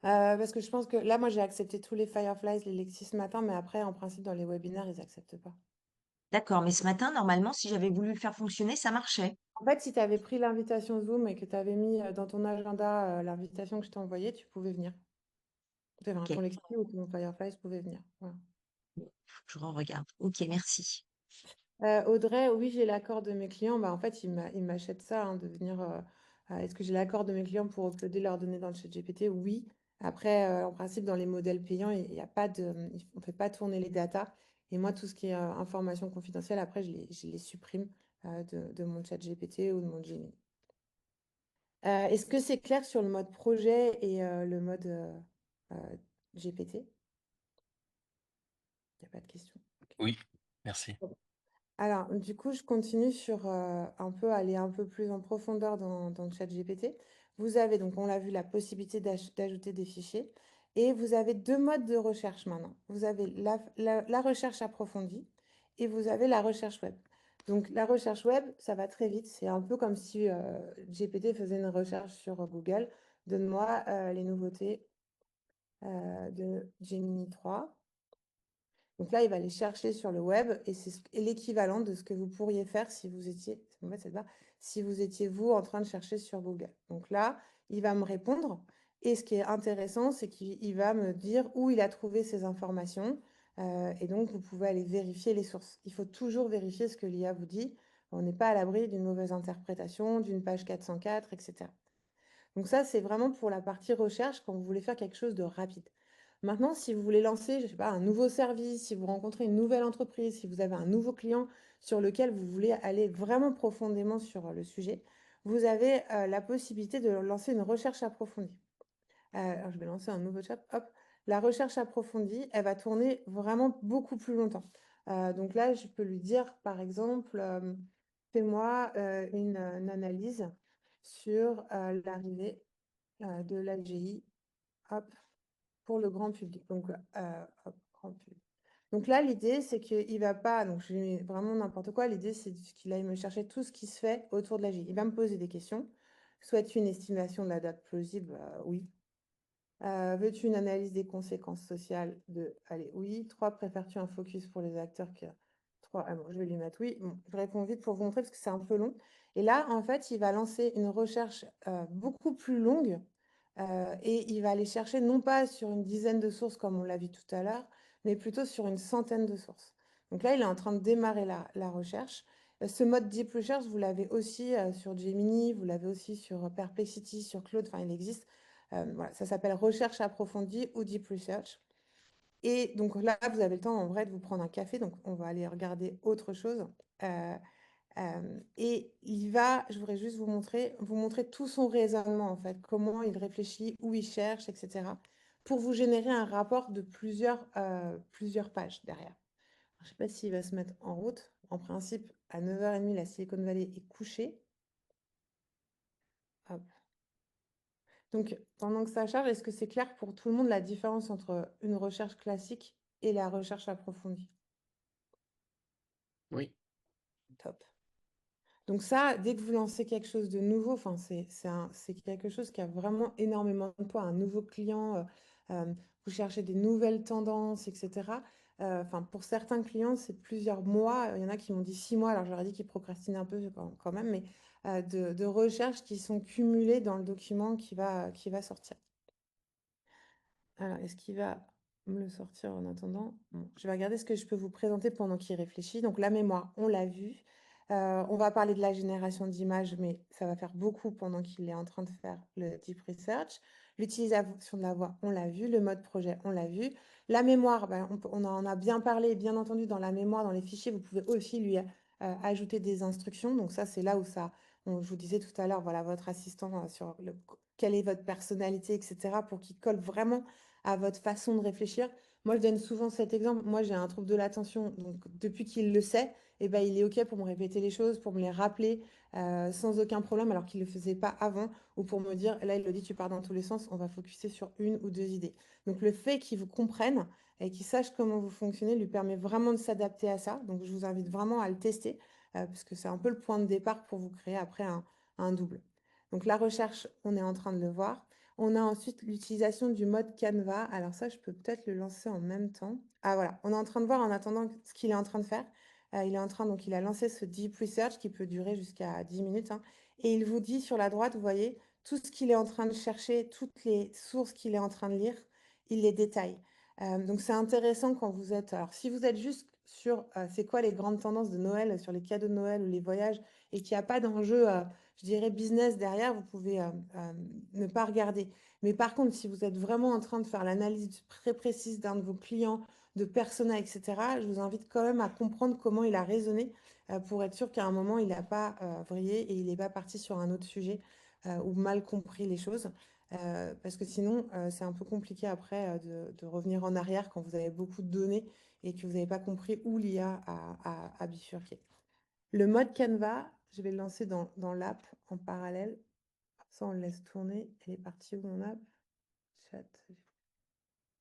Parce que je pense que là, moi, j'ai accepté tous les Fireflies, les Lexis ce matin, mais après, en principe, dans les webinaires, ils n'acceptent pas. D'accord, mais ce matin, normalement, si j'avais voulu le faire fonctionner, ça marchait. En fait, si tu avais pris l'invitation Zoom et que tu avais mis dans ton agenda l'invitation que je t'ai envoyée, tu pouvais venir. Enfin, Ok, ton Lexi ou ton Firefly pouvait venir. Voilà. faut que je regarde. Ok, merci. Audrey, oui, j'ai l'accord de mes clients. Bah, en fait, ils m'achètent ça, hein, de venir. Est-ce que j'ai l'accord de mes clients pour uploader leurs données dans le chat GPT? Oui. Après, en principe, dans les modèles payants, il y a pas on ne fait pas tourner les datas. Et moi, tout ce qui est information confidentielle, après, je les supprime de mon chat GPT ou de mon Gemini. Est-ce que c'est clair sur le mode projet et le mode GPT? Il n'y a pas de question. Oui, merci. Alors, du coup, je continue sur aller un peu plus en profondeur dans le chat GPT. Vous avez, donc, on l'a vu, la possibilité d'ajouter des fichiers. Et vous avez deux modes de recherche maintenant. Vous avez la recherche approfondie et vous avez la recherche web. Donc, la recherche web, ça va très vite. C'est un peu comme si GPT faisait une recherche sur Google. Donne-moi les nouveautés de Gemini 3. Donc là, il va les chercher sur le web et c'est l'équivalent de ce que vous pourriez faire si vous étiez, en fait, cette barre, si vous étiez vous en train de chercher sur Google. Donc là, il va me répondre et ce qui est intéressant, c'est qu'il va me dire où il a trouvé ces informations et donc vous pouvez aller vérifier les sources. Il faut toujours vérifier ce que l'IA vous dit. On n'est pas à l'abri d'une mauvaise interprétation, d'une page 404, etc. Donc ça, c'est vraiment pour la partie recherche quand vous voulez faire quelque chose de rapide. Maintenant, si vous voulez lancer, je sais pas, un nouveau service, si vous rencontrez une nouvelle entreprise, si vous avez un nouveau client sur lequel vous voulez aller vraiment profondément sur le sujet, vous avez la possibilité de lancer une recherche approfondie. Alors, je vais lancer un nouveau chat. Hop, la recherche approfondie, elle va tourner vraiment beaucoup plus longtemps. Donc là, je peux lui dire, par exemple, fais-moi une analyse sur l'arrivée de l'Algérie, hop, pour le grand public. Donc, hop, grand public. Donc là, l'idée, c'est qu'il va pas, donc je lui mets vraiment n'importe quoi. L'idée, c'est qu'il aille me chercher tout ce qui se fait autour de l'Algérie. Il va me poser des questions. Souhaites-tu une estimation de la date plausible? Oui. Veux-tu une analyse des conséquences sociales de... Allez, oui. 3, préfères-tu un focus pour les acteurs qui... 3, bon, je vais lui mettre oui. Bon, je réponds vite pour vous montrer parce que c'est un peu long. Et là, en fait, il va lancer une recherche beaucoup plus longue et il va aller chercher non pas sur une dizaine de sources comme on l'a vu tout à l'heure, mais plutôt sur une centaine de sources. Donc là, il est en train de démarrer la recherche. Ce mode Deep Research, vous l'avez aussi sur Gemini, vous l'avez aussi sur Perplexity, sur Claude, enfin, il existe. Voilà, ça s'appelle recherche approfondie ou deep research. Et donc là, vous avez le temps en vrai de vous prendre un café, donc on va aller regarder autre chose. Et je voudrais juste vous montrer tout son raisonnement en fait, comment il réfléchit, où il cherche, etc. pour vous générer un rapport de plusieurs pages derrière. Je ne sais pas s'il va se mettre en route. En principe, à 9h30, la Silicon Valley est couchée. Hop. Donc, pendant que ça charge, est-ce que c'est clair pour tout le monde la différence entre une recherche classique et la recherche approfondie? Oui. Top. Donc ça, dès que vous lancez quelque chose de nouveau, enfin, c'est quelque chose qui a vraiment énormément de poids. Un nouveau client, vous cherchez des nouvelles tendances, etc. Enfin, pour certains clients, c'est plusieurs mois. Il y en a qui m'ont dit 6 mois, alors je leur ai dit qu'ils procrastinaient un peu quand même, mais de recherches qui sont cumulées dans le document qui va sortir. Alors, est-ce qu'il va me le sortir en attendant? Bon, je vais regarder ce que je peux vous présenter pendant qu'il réfléchit. Donc, la mémoire, on l'a vu. On va parler de la génération d'images, mais ça va faire beaucoup pendant qu'il est en train de faire le deep research. L'utilisation de la voix, on l'a vu. Le mode projet, on l'a vu. La mémoire, ben, on en a bien parlé, bien entendu, dans la mémoire, dans les fichiers, vous pouvez aussi lui ajouter des instructions. Donc ça, c'est là où je vous disais tout à l'heure, voilà, votre assistant sur quelle est votre personnalité, etc., pour qu'il colle vraiment à votre façon de réfléchir. Moi, je donne souvent cet exemple. Moi, j'ai un trouble de l'attention. Donc, depuis qu'il le sait, eh ben, il est OK pour me répéter les choses, pour me les rappeler sans aucun problème, alors qu'il ne le faisait pas avant, ou pour me dire, là, il le dit, tu pars dans tous les sens, on va focuser sur une ou deux idées. Donc, le fait qu'il vous comprenne et qu'il sache comment vous fonctionnez lui permet vraiment de s'adapter à ça. Donc, je vous invite vraiment à le tester, parce que c'est un peu le point de départ pour vous créer après un double. Donc, la recherche, on est en train de le voir. On a ensuite l'utilisation du mode Canva. Alors ça, je peux peut-être le lancer en même temps. Ah voilà, on est en train de voir en attendant ce qu'il est en train de faire. Donc il a lancé ce Deep Research qui peut durer jusqu'à 10 minutes, hein. Et il vous dit sur la droite, vous voyez, tout ce qu'il est en train de chercher, toutes les sources qu'il est en train de lire, il les détaille. Donc c'est intéressant quand vous êtes... Alors si vous êtes juste sur c'est quoi les grandes tendances de Noël, sur les cadeaux de Noël ou les voyages, et qu'il n'y a pas d'enjeu je dirais, business derrière, vous pouvez ne pas regarder. Mais par contre, si vous êtes vraiment en train de faire l'analyse très précise d'un de vos clients, de persona, etc., je vous invite quand même à comprendre comment il a raisonné pour être sûr qu'à un moment, il n'a pas vrillé et il n'est pas parti sur un autre sujet ou mal compris les choses. Parce que sinon, c'est un peu compliqué après de revenir en arrière quand vous avez beaucoup de données et que vous n'avez pas compris où l'IA a bifurqué. Le mode Canva, je vais le lancer dans l'app en parallèle. Ça, on le laisse tourner. Elle est partie où mon app? Chat.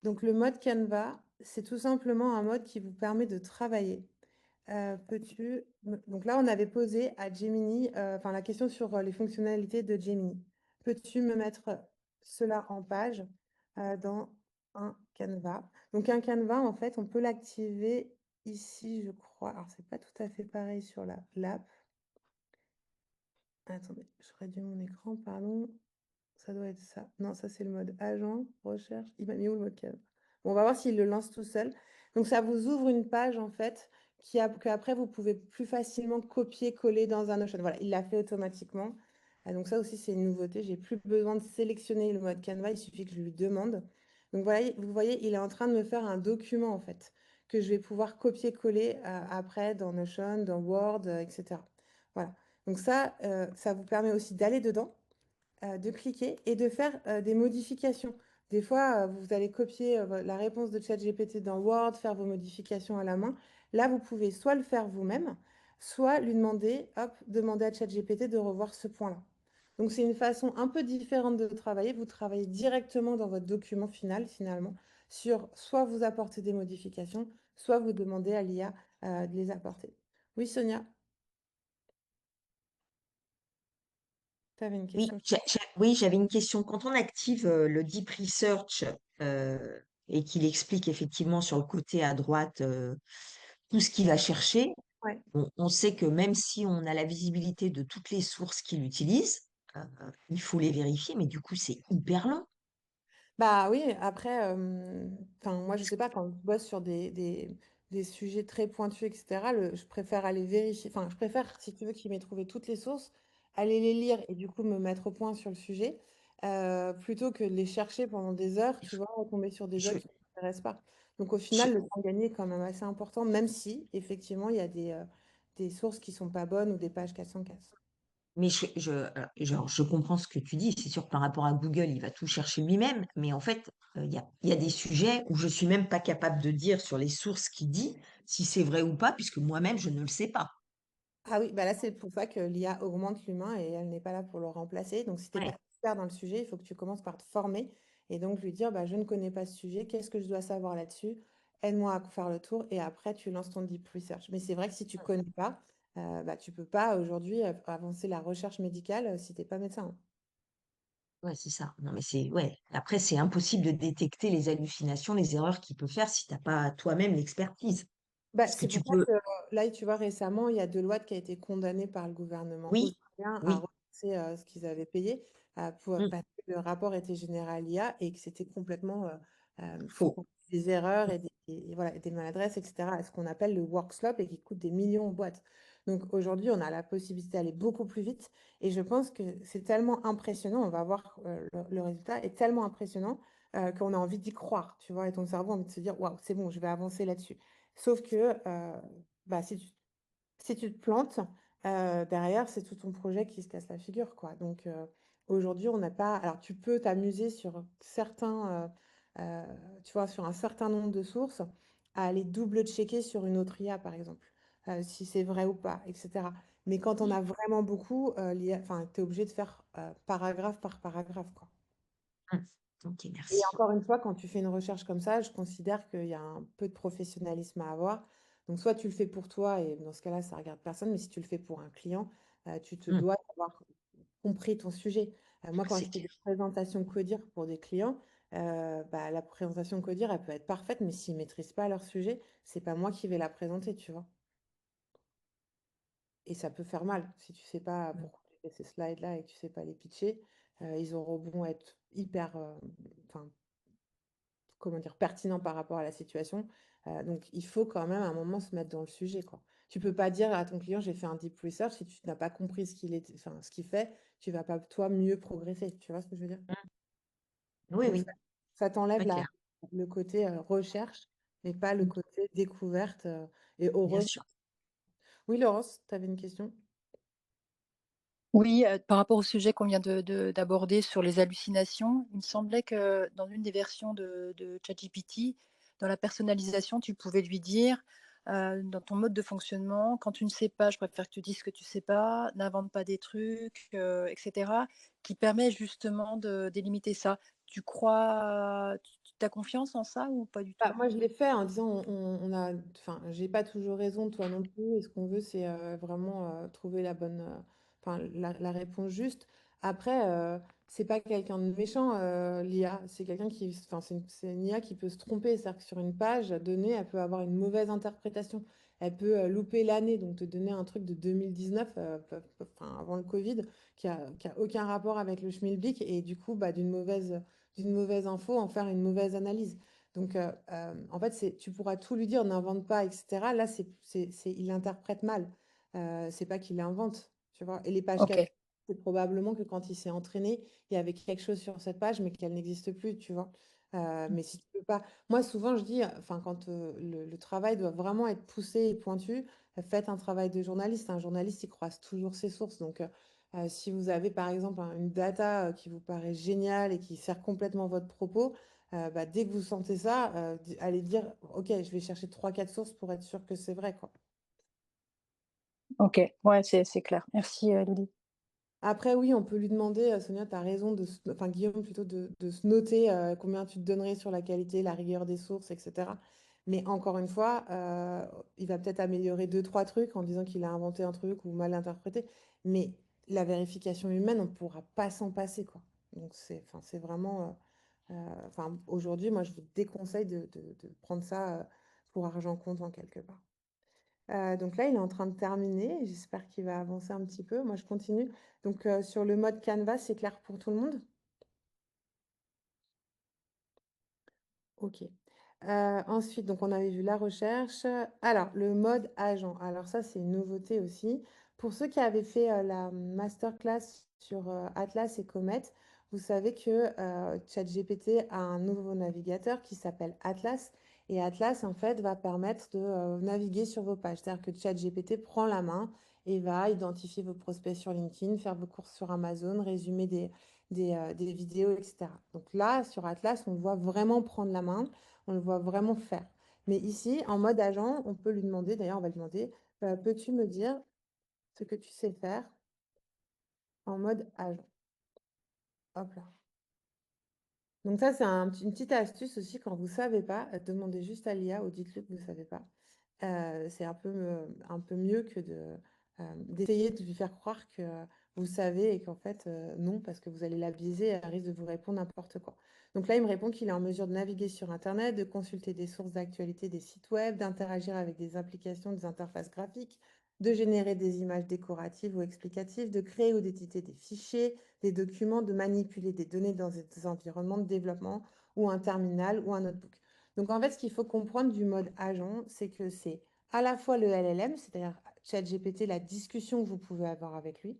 Donc, le mode Canva, c'est tout simplement un mode qui vous permet de travailler. Donc là, on avait posé à Gemini, enfin la question sur les fonctionnalités de Gemini. Peux-tu me mettre cela en page dans un Canva? Donc un Canva, en fait, on peut l'activer ici, je crois. Alors, c'est pas tout à fait pareil sur l'app. Attendez, je réduis mon écran, pardon. Ça doit être ça. Non, ça c'est le mode agent, recherche. Il m'a mis où le mode Canva? Bon, on va voir s'il le lance tout seul. Donc ça vous ouvre une page en fait qu'après vous pouvez plus facilement copier-coller dans un Notion. Voilà, il l'a fait automatiquement. Donc ça aussi c'est une nouveauté. J'ai plus besoin de sélectionner le mode Canva, il suffit que je lui demande. Donc voilà, vous voyez, il est en train de me faire un document en fait, que je vais pouvoir copier-coller après dans Notion, dans Word, etc. Voilà. Donc ça vous permet aussi d'aller dedans, de cliquer et de faire des modifications. Des fois, vous allez copier la réponse de ChatGPT dans Word, faire vos modifications à la main. Là, vous pouvez soit le faire vous-même, soit lui demander, hop, demander à ChatGPT de revoir ce point-là. Donc, c'est une façon un peu différente de travailler. Vous travaillez directement dans votre document final, finalement, sur soit vous apportez des modifications, soit vous demandez à l'IA de les apporter. Oui, Sonia, tu avais une Oui, question? oui, j'avais une question. Quand on active le Deep Research et qu'il explique effectivement sur le côté à droite tout ce qu'il va chercher, Ouais. on sait que même si on a la visibilité de toutes les sources qu'il utilise, il faut les vérifier, mais du coup, c'est hyper long. Bah oui, après, enfin, moi je sais pas, quand je bosse sur des sujets très pointus, etc., je préfère aller vérifier, enfin, je préfère, si tu veux, qu'il m'ait trouvé toutes les sources, aller les lire et du coup me mettre au point sur le sujet, plutôt que de les chercher pendant des heures, tu vois, tomber sur des Je, docs qui ne m'intéressent pas. Donc au je, final, le temps gagné est quand même assez important, même si, effectivement, il y a des sources qui sont pas bonnes ou des pages 400 cases. mais genre, je comprends ce que tu dis. C'est sûr que par rapport à Google, il va tout chercher lui-même, mais en fait, il y a des sujets où je suis même pas capable de dire sur les sources qu'il dit si c'est vrai ou pas, puisque moi-même, je ne le sais pas. Ah oui, bah là, c'est pour ça que l'IA augmente l'humain et elle n'est pas là pour le remplacer. Donc, si tu n'es pas Ouais, expert dans le sujet, il faut que tu commences par te former et donc lui dire, bah, je ne connais pas ce sujet, qu'est-ce que je dois savoir là-dessus? Aide-moi à faire le tour et après, tu lances ton deep research. Mais c'est vrai que si tu ne connais pas, bah, tu ne peux pas aujourd'hui avancer la recherche médicale si tu n'es pas médecin, hein. ouais, c'est ça. Non, mais ouais. Après, c'est impossible de détecter les hallucinations, les erreurs qu'il peut faire si t'as pas toi-même l'expertise. Bah, Parce que c'est pour tu ça peux, que là, tu vois, récemment, il y a Deloitte qui a été condamné par le gouvernement oui, australien à oui, rembourser ce qu'ils avaient payé mm, parce que le rapport était généré à l'IA et que c'était complètement faux. des erreurs et voilà, des maladresses, etc. Ce qu'on appelle le work slop et qui coûte des millions aux boîtes. Donc aujourd'hui, on a la possibilité d'aller beaucoup plus vite et je pense que c'est tellement impressionnant, on va voir le résultat est tellement impressionnant qu'on a envie d'y croire, tu vois, et ton cerveau a envie de se dire, waouh, c'est bon, je vais avancer là-dessus. Sauf que bah, si tu te plantes, derrière, c'est tout ton projet qui se casse la figure, quoi. Donc aujourd'hui, on n'a pas. Alors, tu peux t'amuser sur certains, tu vois, sur un certain nombre de sources, à aller double-checker sur une autre IA, par exemple, si c'est vrai ou pas, etc. Mais quand on a vraiment beaucoup, enfin, tu es obligé de faire paragraphe par paragraphe, quoi. Mm. Ok, Et merci. encore une fois, quand tu fais une recherche comme ça, je considère qu'il y a un peu de professionnalisme à avoir. Donc, soit tu le fais pour toi, et dans ce cas-là, ça regarde personne, mais si tu le fais pour un client, tu te Mm. dois avoir compris ton sujet. Moi, quand C'est je fais des clair. présentations Codir pour des clients, bah, la présentation Codir, elle peut être parfaite, mais s'ils ne maîtrisent pas leur sujet, c'est pas moi qui vais la présenter, tu vois. Et ça peut faire mal si tu sais pas Mm. pourquoi tu fais ces slides-là et que tu sais pas les pitcher. Ils auront beau être hyper, enfin, comment dire, pertinent par rapport à la situation. Donc, il faut quand même à un moment se mettre dans le sujet, quoi. Tu peux pas dire à ton client, j'ai fait un deep research, si tu n'as pas compris enfin, ce qu'il fait, tu vas pas, toi, mieux progresser. Tu vois ce que je veux dire? Oui, Donc, oui, ça t'enlève très clair, le côté recherche, mais pas le Mm. côté découverte et Bien heureuse. sûr. Oui, Laurence, tu avais une question? Oui, par rapport au sujet qu'on vient d'aborder sur les hallucinations, il me semblait que dans une des versions de ChatGPT, dans la personnalisation, tu pouvais lui dire, dans ton mode de fonctionnement: «Quand tu ne sais pas, je préfère que tu dises que tu sais pas, n'invente pas des trucs», et cetera, qui permet justement de délimiter ça. Tu crois tu as confiance en ça ou pas du Bah, tout? moi, je l'ai fait en disant, enfin, j'ai pas toujours raison, toi non plus. Et ce qu'on veut, c'est vraiment trouver la bonne, enfin, la réponse juste. Après, c'est pas quelqu'un de méchant, l'IA. C'est quelqu'un qui, enfin, c'est une IA qui peut se tromper. C'est-à-dire que sur une page donnée, elle peut avoir une mauvaise interprétation. Elle peut louper l'année, donc te donner un truc de 2019, enfin, avant le Covid, qui a aucun rapport avec le schmilblick, et du coup, bah, d'une mauvaise info, en faire une mauvaise analyse. Donc, en fait, tu pourras tout lui dire, n'invente pas, etc. Là, il interprète mal. C'est pas qu'il invente, tu vois. Et les pages 4, OK. c'est probablement que quand il s'est entraîné, il y avait quelque chose sur cette page, mais qu'elle n'existe plus, tu vois. Mais si tu peux pas... Moi, souvent, je dis, enfin, quand le travail doit vraiment être poussé et pointu, faites un travail de journaliste. Un journaliste, il croise toujours ses sources. Donc, si vous avez, par exemple, une data qui vous paraît géniale et qui sert complètement votre propos, bah, dès que vous sentez ça, allez dire, OK, je vais chercher 3, 4 sources pour être sûr que c'est vrai, quoi. Ok, ouais, c'est clair. Merci, Lydie. Après, oui, on peut lui demander, Sonia, tu as raison, enfin Guillaume plutôt, de se noter combien tu te donnerais sur la qualité, la rigueur des sources, etc. Mais encore une fois, il va peut-être améliorer 2, 3 trucs en disant qu'il a inventé un truc ou mal interprété. Mais la vérification humaine, on ne pourra pas s'en passer, quoi. Donc, enfin, c'est vraiment... enfin, aujourd'hui, moi, je vous déconseille de prendre ça pour argent comptant quelque part. Donc là, il est en train de terminer. J'espère qu'il va avancer un petit peu. Moi, je continue. Donc, sur le mode Canvas, c'est clair pour tout le monde? Ok. Ensuite, donc on avait vu la recherche. Alors, le mode agent. Alors ça, c'est une nouveauté aussi. Pour ceux qui avaient fait la masterclass sur Atlas et Comet, vous savez que ChatGPT a un nouveau navigateur qui s'appelle Atlas. Et Atlas, en fait, va permettre de naviguer sur vos pages. C'est-à-dire que ChatGPT prend la main et va identifier vos prospects sur LinkedIn, faire vos courses sur Amazon, résumer des vidéos, etc. Donc là, sur Atlas, on le voit vraiment prendre la main, on le voit vraiment faire. Mais ici, en mode agent, on peut lui demander, d'ailleurs, on va lui demander, peux-tu me dire ce que tu sais faire en mode agent? Hop là. Donc ça, c'est une petite astuce aussi, quand vous ne savez pas, demandez juste à l'IA ou dites-lui que vous ne savez pas. C'est un peu mieux que d'essayer de lui faire croire que vous savez et qu'en fait, non, parce que vous allez la biaiser et elle risque de vous répondre n'importe quoi. Donc là, il me répond qu'il est en mesure de naviguer sur Internet, de consulter des sources d'actualité des sites web, d'interagir avec des applications, des interfaces graphiques, de générer des images décoratives ou explicatives, de créer ou d'éditer des fichiers, des documents, de manipuler des données dans des environnements de développement ou un terminal ou un notebook. Donc en fait, ce qu'il faut comprendre du mode agent, c'est que c'est à la fois le LLM, c'est-à-dire ChatGPT, la discussion que vous pouvez avoir avec lui,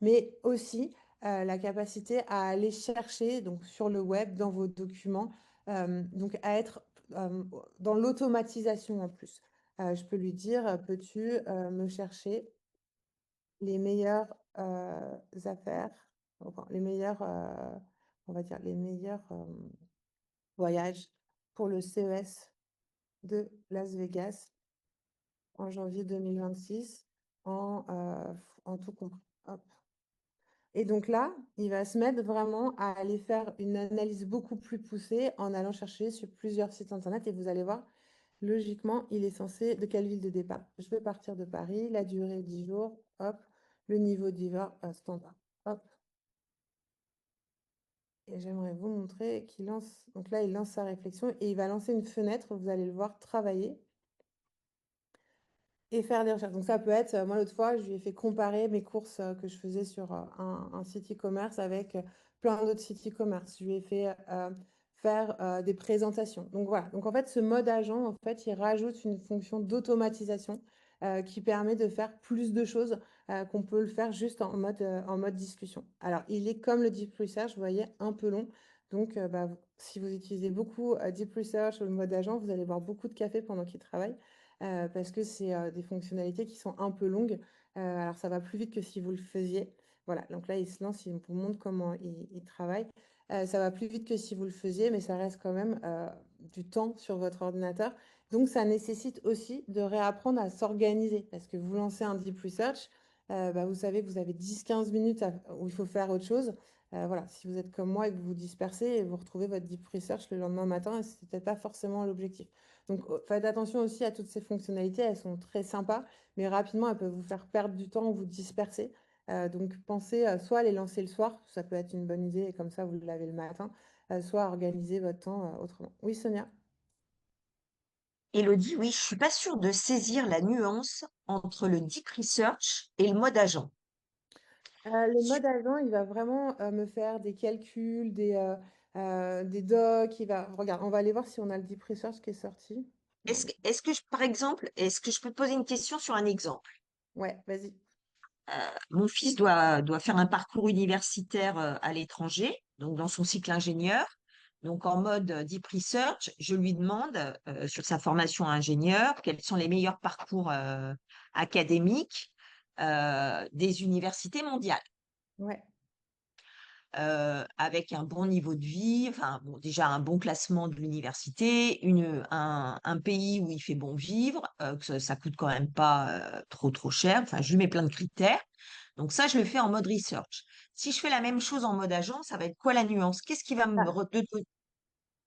mais aussi la capacité à aller chercher donc, sur le web, dans vos documents, donc à être dans l'automatisation en plus. Je peux lui dire, peux-tu me chercher les meilleures affaires, enfin, les meilleurs, on va dire, les meilleurs voyages pour le CES de Las Vegas en janvier 2026 en tout compris. Hop. Et donc là, il va se mettre vraiment à aller faire une analyse beaucoup plus poussée en allant chercher sur plusieurs sites internet et vous allez voir, logiquement, il est censé, de quelle ville de départ? Je vais partir de Paris, la durée 10 jours, hop, le niveau d'hiver standard, hop. Et j'aimerais vous montrer qu'il lance, donc là, il lance sa réflexion et il va lancer une fenêtre, vous allez le voir travailler. Et faire des recherches. Donc ça peut être, moi l'autre fois, je lui ai fait comparer mes courses que je faisais sur un site e-commerce avec plein d'autres sites e-commerce. Je lui ai fait faire des présentations. Donc voilà. Donc en fait, ce mode agent, en fait, il rajoute une fonction d'automatisation qui permet de faire plus de choses qu'on peut le faire juste en mode discussion. Alors, il est comme le Deep Research, vous voyez, un peu long. Donc, bah, si vous utilisez beaucoup Deep Research ou le mode agent, vous allez boire beaucoup de café pendant qu'il travaille parce que c'est des fonctionnalités qui sont un peu longues. Alors, ça va plus vite que si vous le faisiez. Voilà, donc là, il se lance, il vous montre comment il travaille. Ça va plus vite que si vous le faisiez, mais ça reste quand même du temps sur votre ordinateur. Donc, ça nécessite aussi de réapprendre à s'organiser parce que vous lancez un deep research, bah, vous savez que vous avez 10, 15 minutes où il faut faire autre chose. Voilà, si vous êtes comme moi et que vous vous dispersez et vous retrouvez votre deep research le lendemain matin, et ce n'était pas forcément l'objectif. Donc, faites attention aussi à toutes ces fonctionnalités. Elles sont très sympas, mais rapidement, elles peuvent vous faire perdre du temps ou vous disperser. Donc, pensez soit à les lancer le soir, ça peut être une bonne idée, et comme ça, vous l'avez le matin, soit à organiser votre temps autrement. Oui, Sonia? Élodie, oui, je suis pas sûre de saisir la nuance entre le deep research et le mode agent. Le mode agent, il va vraiment me faire des calculs, des docs. Regarde, on va aller voir si on a le deep research qui est sorti. Par exemple, est-ce que je peux te poser une question sur un exemple? Ouais, vas-y. Mon fils doit faire un parcours universitaire à l'étranger, donc dans son cycle ingénieur. Donc, en mode deep research, je lui demande sur sa formation ingénieur quels sont les meilleurs parcours académiques des universités mondiales. Ouais. Avec un bon niveau de vie, enfin bon, déjà un bon classement de l'université, un pays où il fait bon vivre, que ça coûte quand même pas trop cher. Enfin, je lui mets plein de critères. Donc ça, je le fais en mode research. Si je fais la même chose en mode agent, ça va être quoi la nuance? Qu'est-ce qui va me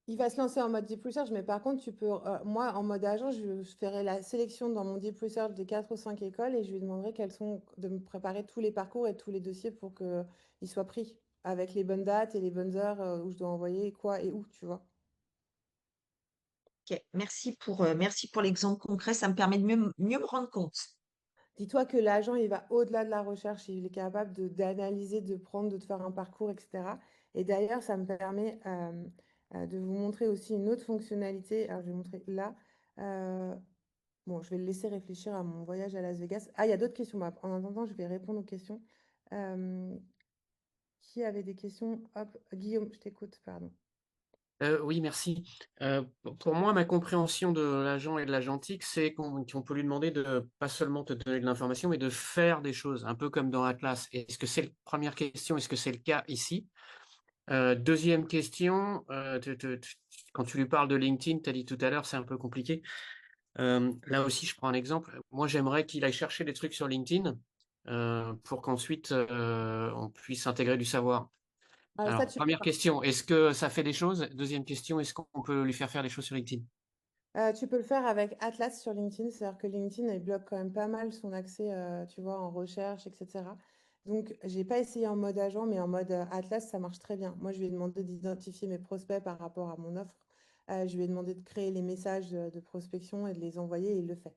Il va se lancer en mode Deep Research, mais par contre, moi, en mode agent, je ferai la sélection dans mon Deep Research des 4 ou 5 écoles et je lui demanderai de me préparer tous les parcours et tous les dossiers pour qu'ils soient pris avec les bonnes dates et les bonnes heures où je dois envoyer quoi et où, tu vois. Ok, merci pour l'exemple concret, ça me permet de mieux me rendre compte. Dis-toi que l'agent, il va au-delà de la recherche, il est capable d'analyser, de prendre, de te faire un parcours, etc. Et d'ailleurs, ça me permet de vous montrer aussi une autre fonctionnalité. Alors, je vais montrer là. Euh, Bon, je vais le laisser réfléchir à mon voyage à Las Vegas. Ah, il y a d'autres questions. Bah, en attendant, je vais répondre aux questions. Euh, qui avait des questions? Hop, Guillaume, je t'écoute, pardon. Oui, merci. Pour moi, ma compréhension de l'agent et de l'agentique, c'est qu'on peut lui demander de pas seulement te donner de l'information, mais de faire des choses, un peu comme dans Atlas. Est-ce que c'est première question, est-ce que c'est le cas ici? Deuxième question, quand tu lui parles de LinkedIn, tu as dit tout à l'heure, c'est un peu compliqué. Là aussi, je prends un exemple. Moi, j'aimerais qu'il aille chercher des trucs sur LinkedIn pour qu'ensuite on puisse intégrer du savoir. Ça, Alors, première question, est-ce que ça fait des choses? Deuxième question, est-ce qu'on peut lui faire des choses sur LinkedIn? tu peux le faire avec Atlas sur LinkedIn, c'est-à-dire que LinkedIn, il bloque quand même pas mal son accès, tu vois, en recherche, etc. Donc, j'ai pas essayé en mode agent, mais en mode Atlas, ça marche très bien. Moi, je lui ai demandé d'identifier mes prospects par rapport à mon offre. Je lui ai demandé de créer les messages de prospection et de les envoyer, et il le fait.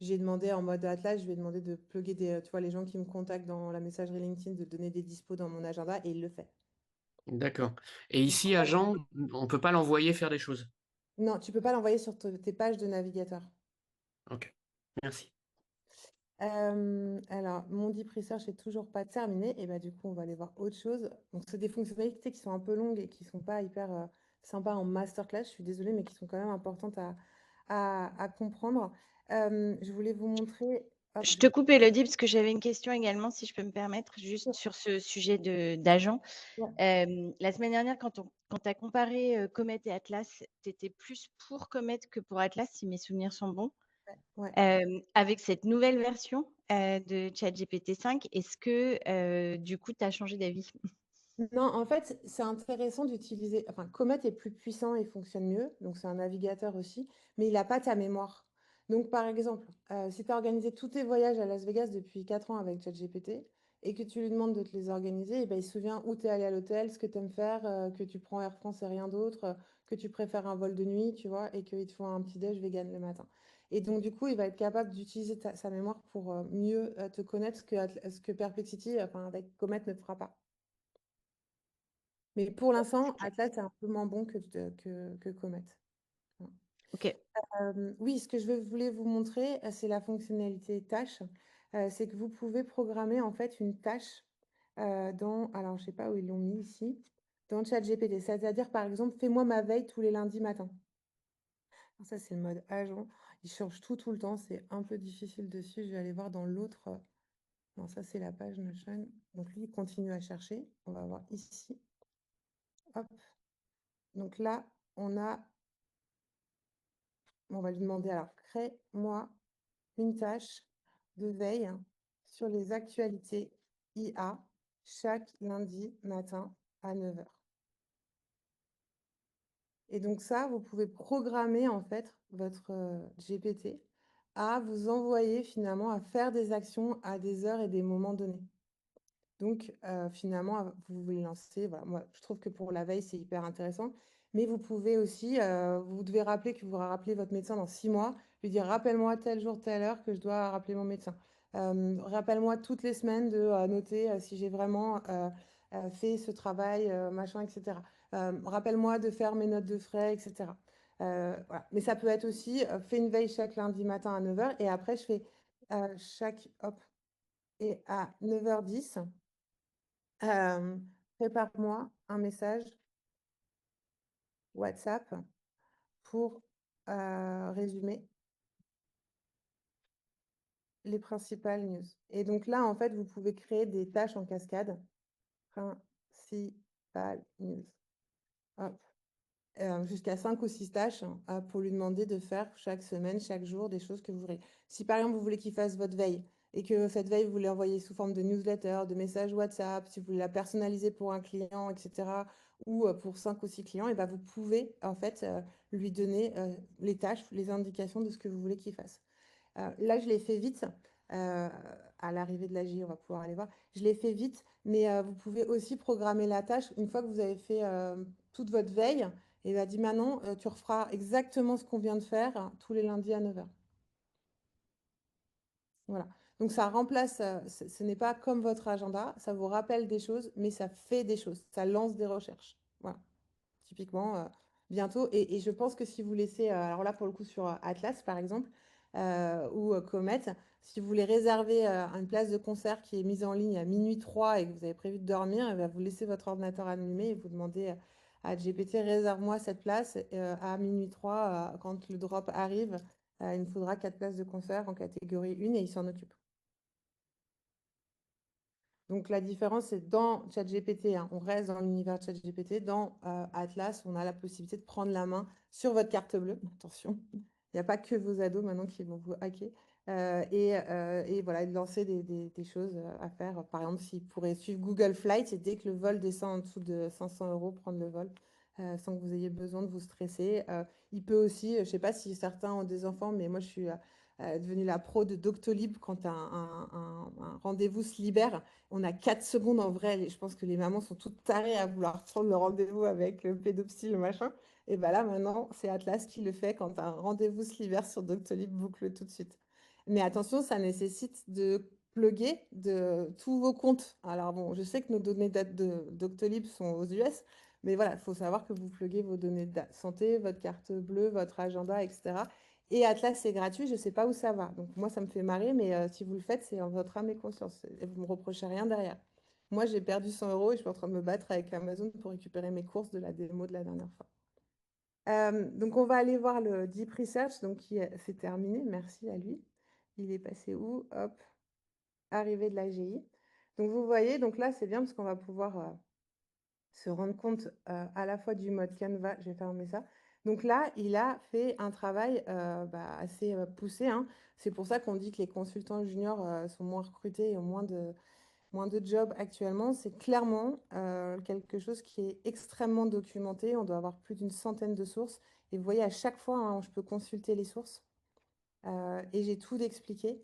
J'ai demandé en mode Atlas, je lui ai demandé de plugger tu vois, les gens qui me contactent dans la messagerie LinkedIn, de donner des dispos dans mon agenda, et il le fait. D'accord. Et ici, agent, on peut pas l'envoyer faire des choses. Non, tu peux pas l'envoyer sur tes pages de navigateur. Ok, merci. Alors, mon deep research est toujours pas terminé. Et bah, du coup, on va aller voir autre chose. Donc, c'est des fonctionnalités qui sont un peu longues et qui sont pas hyper sympas en masterclass. Je suis désolée, mais qui sont quand même importantes à comprendre. Je voulais vous montrer. Hop, Je te coupe, Elodie, parce que j'avais une question également, si je peux me permettre, juste sur ce sujet d'agent. Ouais. La semaine dernière, quand tu as comparé Comet et Atlas, tu étais plus pour Comet que pour Atlas, si mes souvenirs sont bons. Ouais. Avec cette nouvelle version de ChatGPT 5, est-ce que du coup, tu as changé d'avis? Non, en fait, c'est intéressant d'utiliser. Enfin, Comet est plus puissant et fonctionne mieux, donc c'est un navigateur aussi, mais il n'a pas ta mémoire. Donc, par exemple, si tu as organisé tous tes voyages à Las Vegas depuis 4 ans avec ChatGPT et que tu lui demandes de te les organiser, eh ben, il se souvient où tu es allé à l'hôtel, ce que tu aimes faire, que tu prends Air France et rien d'autre, que tu préfères un vol de nuit, tu vois, et qu'il te faut un petit déj vegan le matin. Et donc, du coup, il va être capable d'utiliser sa mémoire pour mieux te connaître ce que Perplexity, enfin, avec Comet, ne fera pas. Mais pour l'instant, Atlas est un peu moins bon que Comet. Voilà. Ok. Oui, ce que voulais vous montrer, c'est la fonctionnalité tâche. C'est que vous pouvez programmer en fait une tâche alors je ne sais pas où ils l'ont mis ici, dans ChatGPT. C'est-à-dire, par exemple, fais-moi ma veille tous les lundis matins. Alors ça, c'est le mode agent. Il change tout le temps. C'est un peu difficile dessus. Je vais aller voir dans l'autre. Non, ça, c'est la page Notion. Donc lui, il continue à chercher. On va voir ici. Hop. Donc là, on va lui demander, alors, crée-moi une tâche de veille sur les actualités IA chaque lundi matin à 9 h. Et donc ça, vous pouvez programmer en fait votre GPT à vous envoyer finalement à faire des actions à des heures et des moments donnés. Donc, finalement, vous vous lancez. Voilà, moi, je trouve que pour la veille, c'est hyper intéressant. Mais vous pouvez aussi, vous devez rappeler que vous rappelez votre médecin dans 6 mois, lui dire, rappelle-moi tel jour, telle heure que je dois rappeler mon médecin. Rappelle-moi toutes les semaines de noter si j'ai vraiment fait ce travail, machin, etc. Rappelle-moi de faire mes notes de frais, etc. Voilà. Mais ça peut être aussi, fais une veille chaque lundi matin à 9 h et après, je fais hop, et à 9 h 10. Prépare-moi un message WhatsApp pour résumer les principales news. Et donc là, en fait, vous pouvez créer des tâches en cascade. Principales news. Hop. Jusqu'à 5 ou 6 tâches pour lui demander de faire chaque semaine, chaque jour, des choses que vous voulez. Si par exemple, vous voulez qu'il fasse votre veille et que cette veille, vous l'envoyez sous forme de newsletter, de messages WhatsApp, si vous voulez la personnaliser pour un client, etc., ou pour 5 ou 6 clients, et ben, vous pouvez en fait lui donner les tâches, les indications de ce que vous voulez qu'il fasse. Là, je l'ai fait vite. À l'arrivée de la GI, on va pouvoir aller voir. Je l'ai fait vite, mais vous pouvez aussi programmer la tâche une fois que vous avez fait toute votre veille. Et va dit Manon, tu referas exactement ce qu'on vient de faire tous les lundis à 9h. Voilà. Donc ça remplace, ce n'est pas comme votre agenda, ça vous rappelle des choses, mais ça fait des choses, ça lance des recherches. Voilà. Typiquement, bientôt. Et je pense que si vous laissez, alors là pour le coup sur Atlas par exemple, ou Comet, si vous voulez réserver une place de concert qui est mise en ligne à minuit 3 et que vous avez prévu de dormir, et bien, vous laissez votre ordinateur allumé et vous demandez à GPT, réserve-moi cette place à minuit 3, quand le drop arrive, il me faudra 4 places de concert en catégorie 1 et il s'en occupe. Donc la différence, c'est dans ChatGPT, hein, on reste dans l'univers de ChatGPT. Dans Atlas, on a la possibilité de prendre la main sur votre carte bleue. Attention, il n'y a pas que vos ados maintenant qui vont vous hacker. Et voilà, de lancer des choses à faire. Par exemple, s'ils pourraient suivre Google Flight et dès que le vol descend en dessous de 500 €, prendre le vol sans que vous ayez besoin de vous stresser. Il peut aussi, je ne sais pas si certains ont des enfants, mais moi je suis devenue la pro de Doctolib quand un rendez-vous se libère. On a 4 secondes en vrai. Je pense que les mamans sont toutes tarées à vouloir prendre le rendez-vous avec le pédopsie, le machin. Et bien là, maintenant, c'est Atlas qui le fait quand un rendez-vous se libère sur Doctolib, boucle tout de suite. Mais attention, ça nécessite de plugger de tous vos comptes. Alors bon, je sais que nos données de Doctolib sont aux US, mais voilà, il faut savoir que vous pluguez vos données de santé, votre carte bleue, votre agenda, etc. Et Atlas, c'est gratuit, je ne sais pas où ça va. Donc moi, ça me fait marrer, mais si vous le faites, c'est en votre âme et conscience. Et vous ne me reprochez rien derrière. Moi, j'ai perdu 100 € et je suis en train de me battre avec Amazon pour récupérer mes courses de la démo de la dernière fois. Donc, on va aller voir le Deep Research, donc c'est terminé. Merci à lui. Il est passé où? Hop, arrivée de la GI. Donc, vous voyez, donc là, c'est bien parce qu'on va pouvoir se rendre compte à la fois du mode Canva. Je vais fermer ça. Donc là, il a fait un travail assez poussé, hein. C'est pour ça qu'on dit que les consultants juniors sont moins recrutés et ont moins de jobs actuellement. C'est clairement quelque chose qui est extrêmement documenté. On doit avoir plus d'une centaine de sources. Et vous voyez, à chaque fois, hein, je peux consulter les sources et j'ai tout expliqué.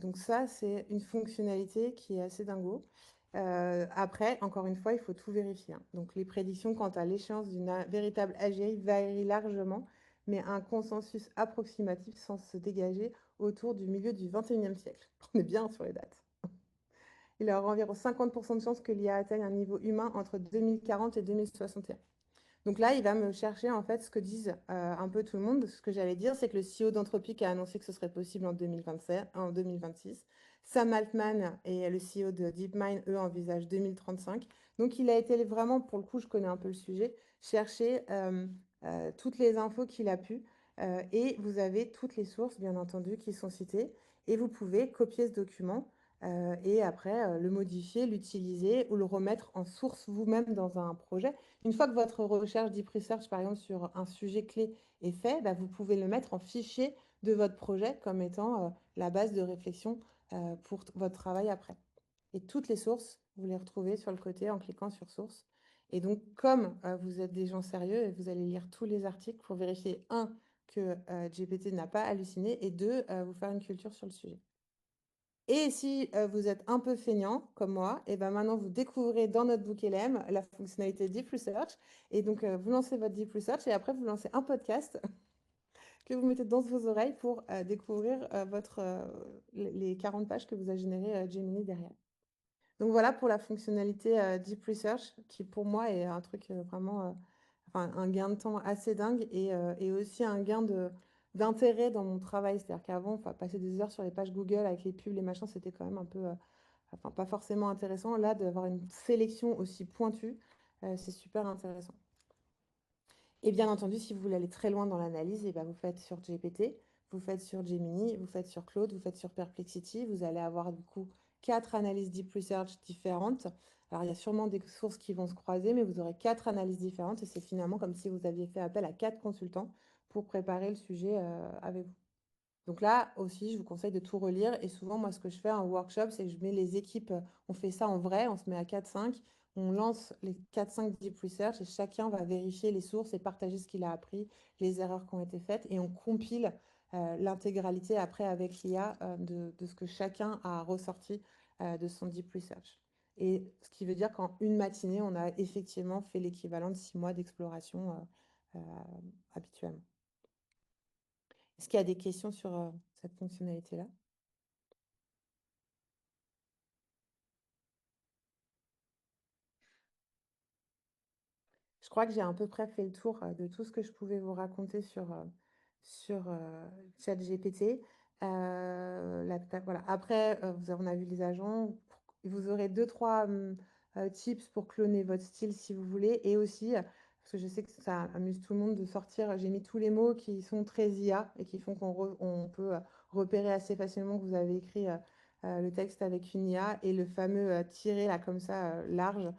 Donc ça, c'est une fonctionnalité qui est assez dingo. Après, encore une fois, il faut tout vérifier, hein. Donc les prédictions quant à l'échéance d'une véritable AGI varient largement, mais un consensus approximatif semble se dégager autour du milieu du 21e siècle. On est bien sur les dates. Il y aura environ 50% de chances que l'IA atteigne un niveau humain entre 2040 et 2061. Donc là, il va me chercher en fait ce que disent un peu tout le monde. Ce que j'allais dire, c'est que le CEO d'Anthropic a annoncé que ce serait possible en 2027, en 2026. Sam Altman et le CEO de DeepMind, eux, envisagent 2035. Donc il a été vraiment, pour le coup, je connais un peu le sujet, chercher toutes les infos qu'il a pu. Et vous avez toutes les sources, bien entendu, qui sont citées. Et vous pouvez copier ce document et après le modifier, l'utiliser ou le remettre en source vous-même dans un projet. Une fois que votre recherche Deep Research, par exemple, sur un sujet clé est fait, bah, vous pouvez le mettre en fichier de votre projet comme étant la base de réflexion pour votre travail après. Et toutes les sources, vous les retrouvez sur le côté en cliquant sur source. Et donc, comme vous êtes des gens sérieux, vous allez lire tous les articles pour vérifier, un, que GPT n'a pas halluciné, et deux, vous faire une culture sur le sujet. Et si vous êtes un peu feignant, comme moi, et ben maintenant vous découvrez dans notre book LM la fonctionnalité Deep Research. Et donc, vous lancez votre Deep Research et après, vous lancez un podcast que vous mettez dans vos oreilles pour découvrir les 40 pages que vous a généré Gemini derrière. Donc voilà pour la fonctionnalité Deep Research, qui pour moi est un truc vraiment, enfin, un gain de temps assez dingue et aussi un gain d'intérêt dans mon travail. C'est-à-dire qu'avant, enfin, passer des heures sur les pages Google avec les pubs, les machins, c'était quand même un peu, enfin, pas forcément intéressant. Là, d'avoir une sélection aussi pointue, c'est super intéressant. Et bien entendu, si vous voulez aller très loin dans l'analyse, ben, vous faites sur GPT, vous faites sur Gemini, vous faites sur Claude, vous faites sur Perplexity. Vous allez avoir du coup 4 analyses Deep Research différentes. Alors, il y a sûrement des sources qui vont se croiser, mais vous aurez 4 analyses différentes et c'est finalement comme si vous aviez fait appel à 4 consultants pour préparer le sujet avec vous. Donc là aussi, je vous conseille de tout relire. Et souvent, moi, ce que je fais en workshop, c'est que je mets les équipes, on fait ça en vrai, on se met à 4-5, on lance les 4-5 deep research et chacun va vérifier les sources et partager ce qu'il a appris, les erreurs qui ont été faites. Et on compile l'intégralité après avec l'IA de ce que chacun a ressorti de son deep research. Et ce qui veut dire qu'en une matinée, on a effectivement fait l'équivalent de 6 mois d'exploration habituellement. Est-ce qu'il y a des questions sur cette fonctionnalité-là? Je crois que j'ai à peu près fait le tour de tout ce que je pouvais vous raconter sur ChatGPT. Voilà. Après, on a vu les agents. Vous aurez 2-3 tips pour cloner votre style si vous voulez. Et aussi, parce que je sais que ça amuse tout le monde de sortir, j'ai mis tous les mots qui sont très IA et qui font qu'on peut repérer assez facilement que vous avez écrit le texte avec une IA et le fameux tiret là comme ça large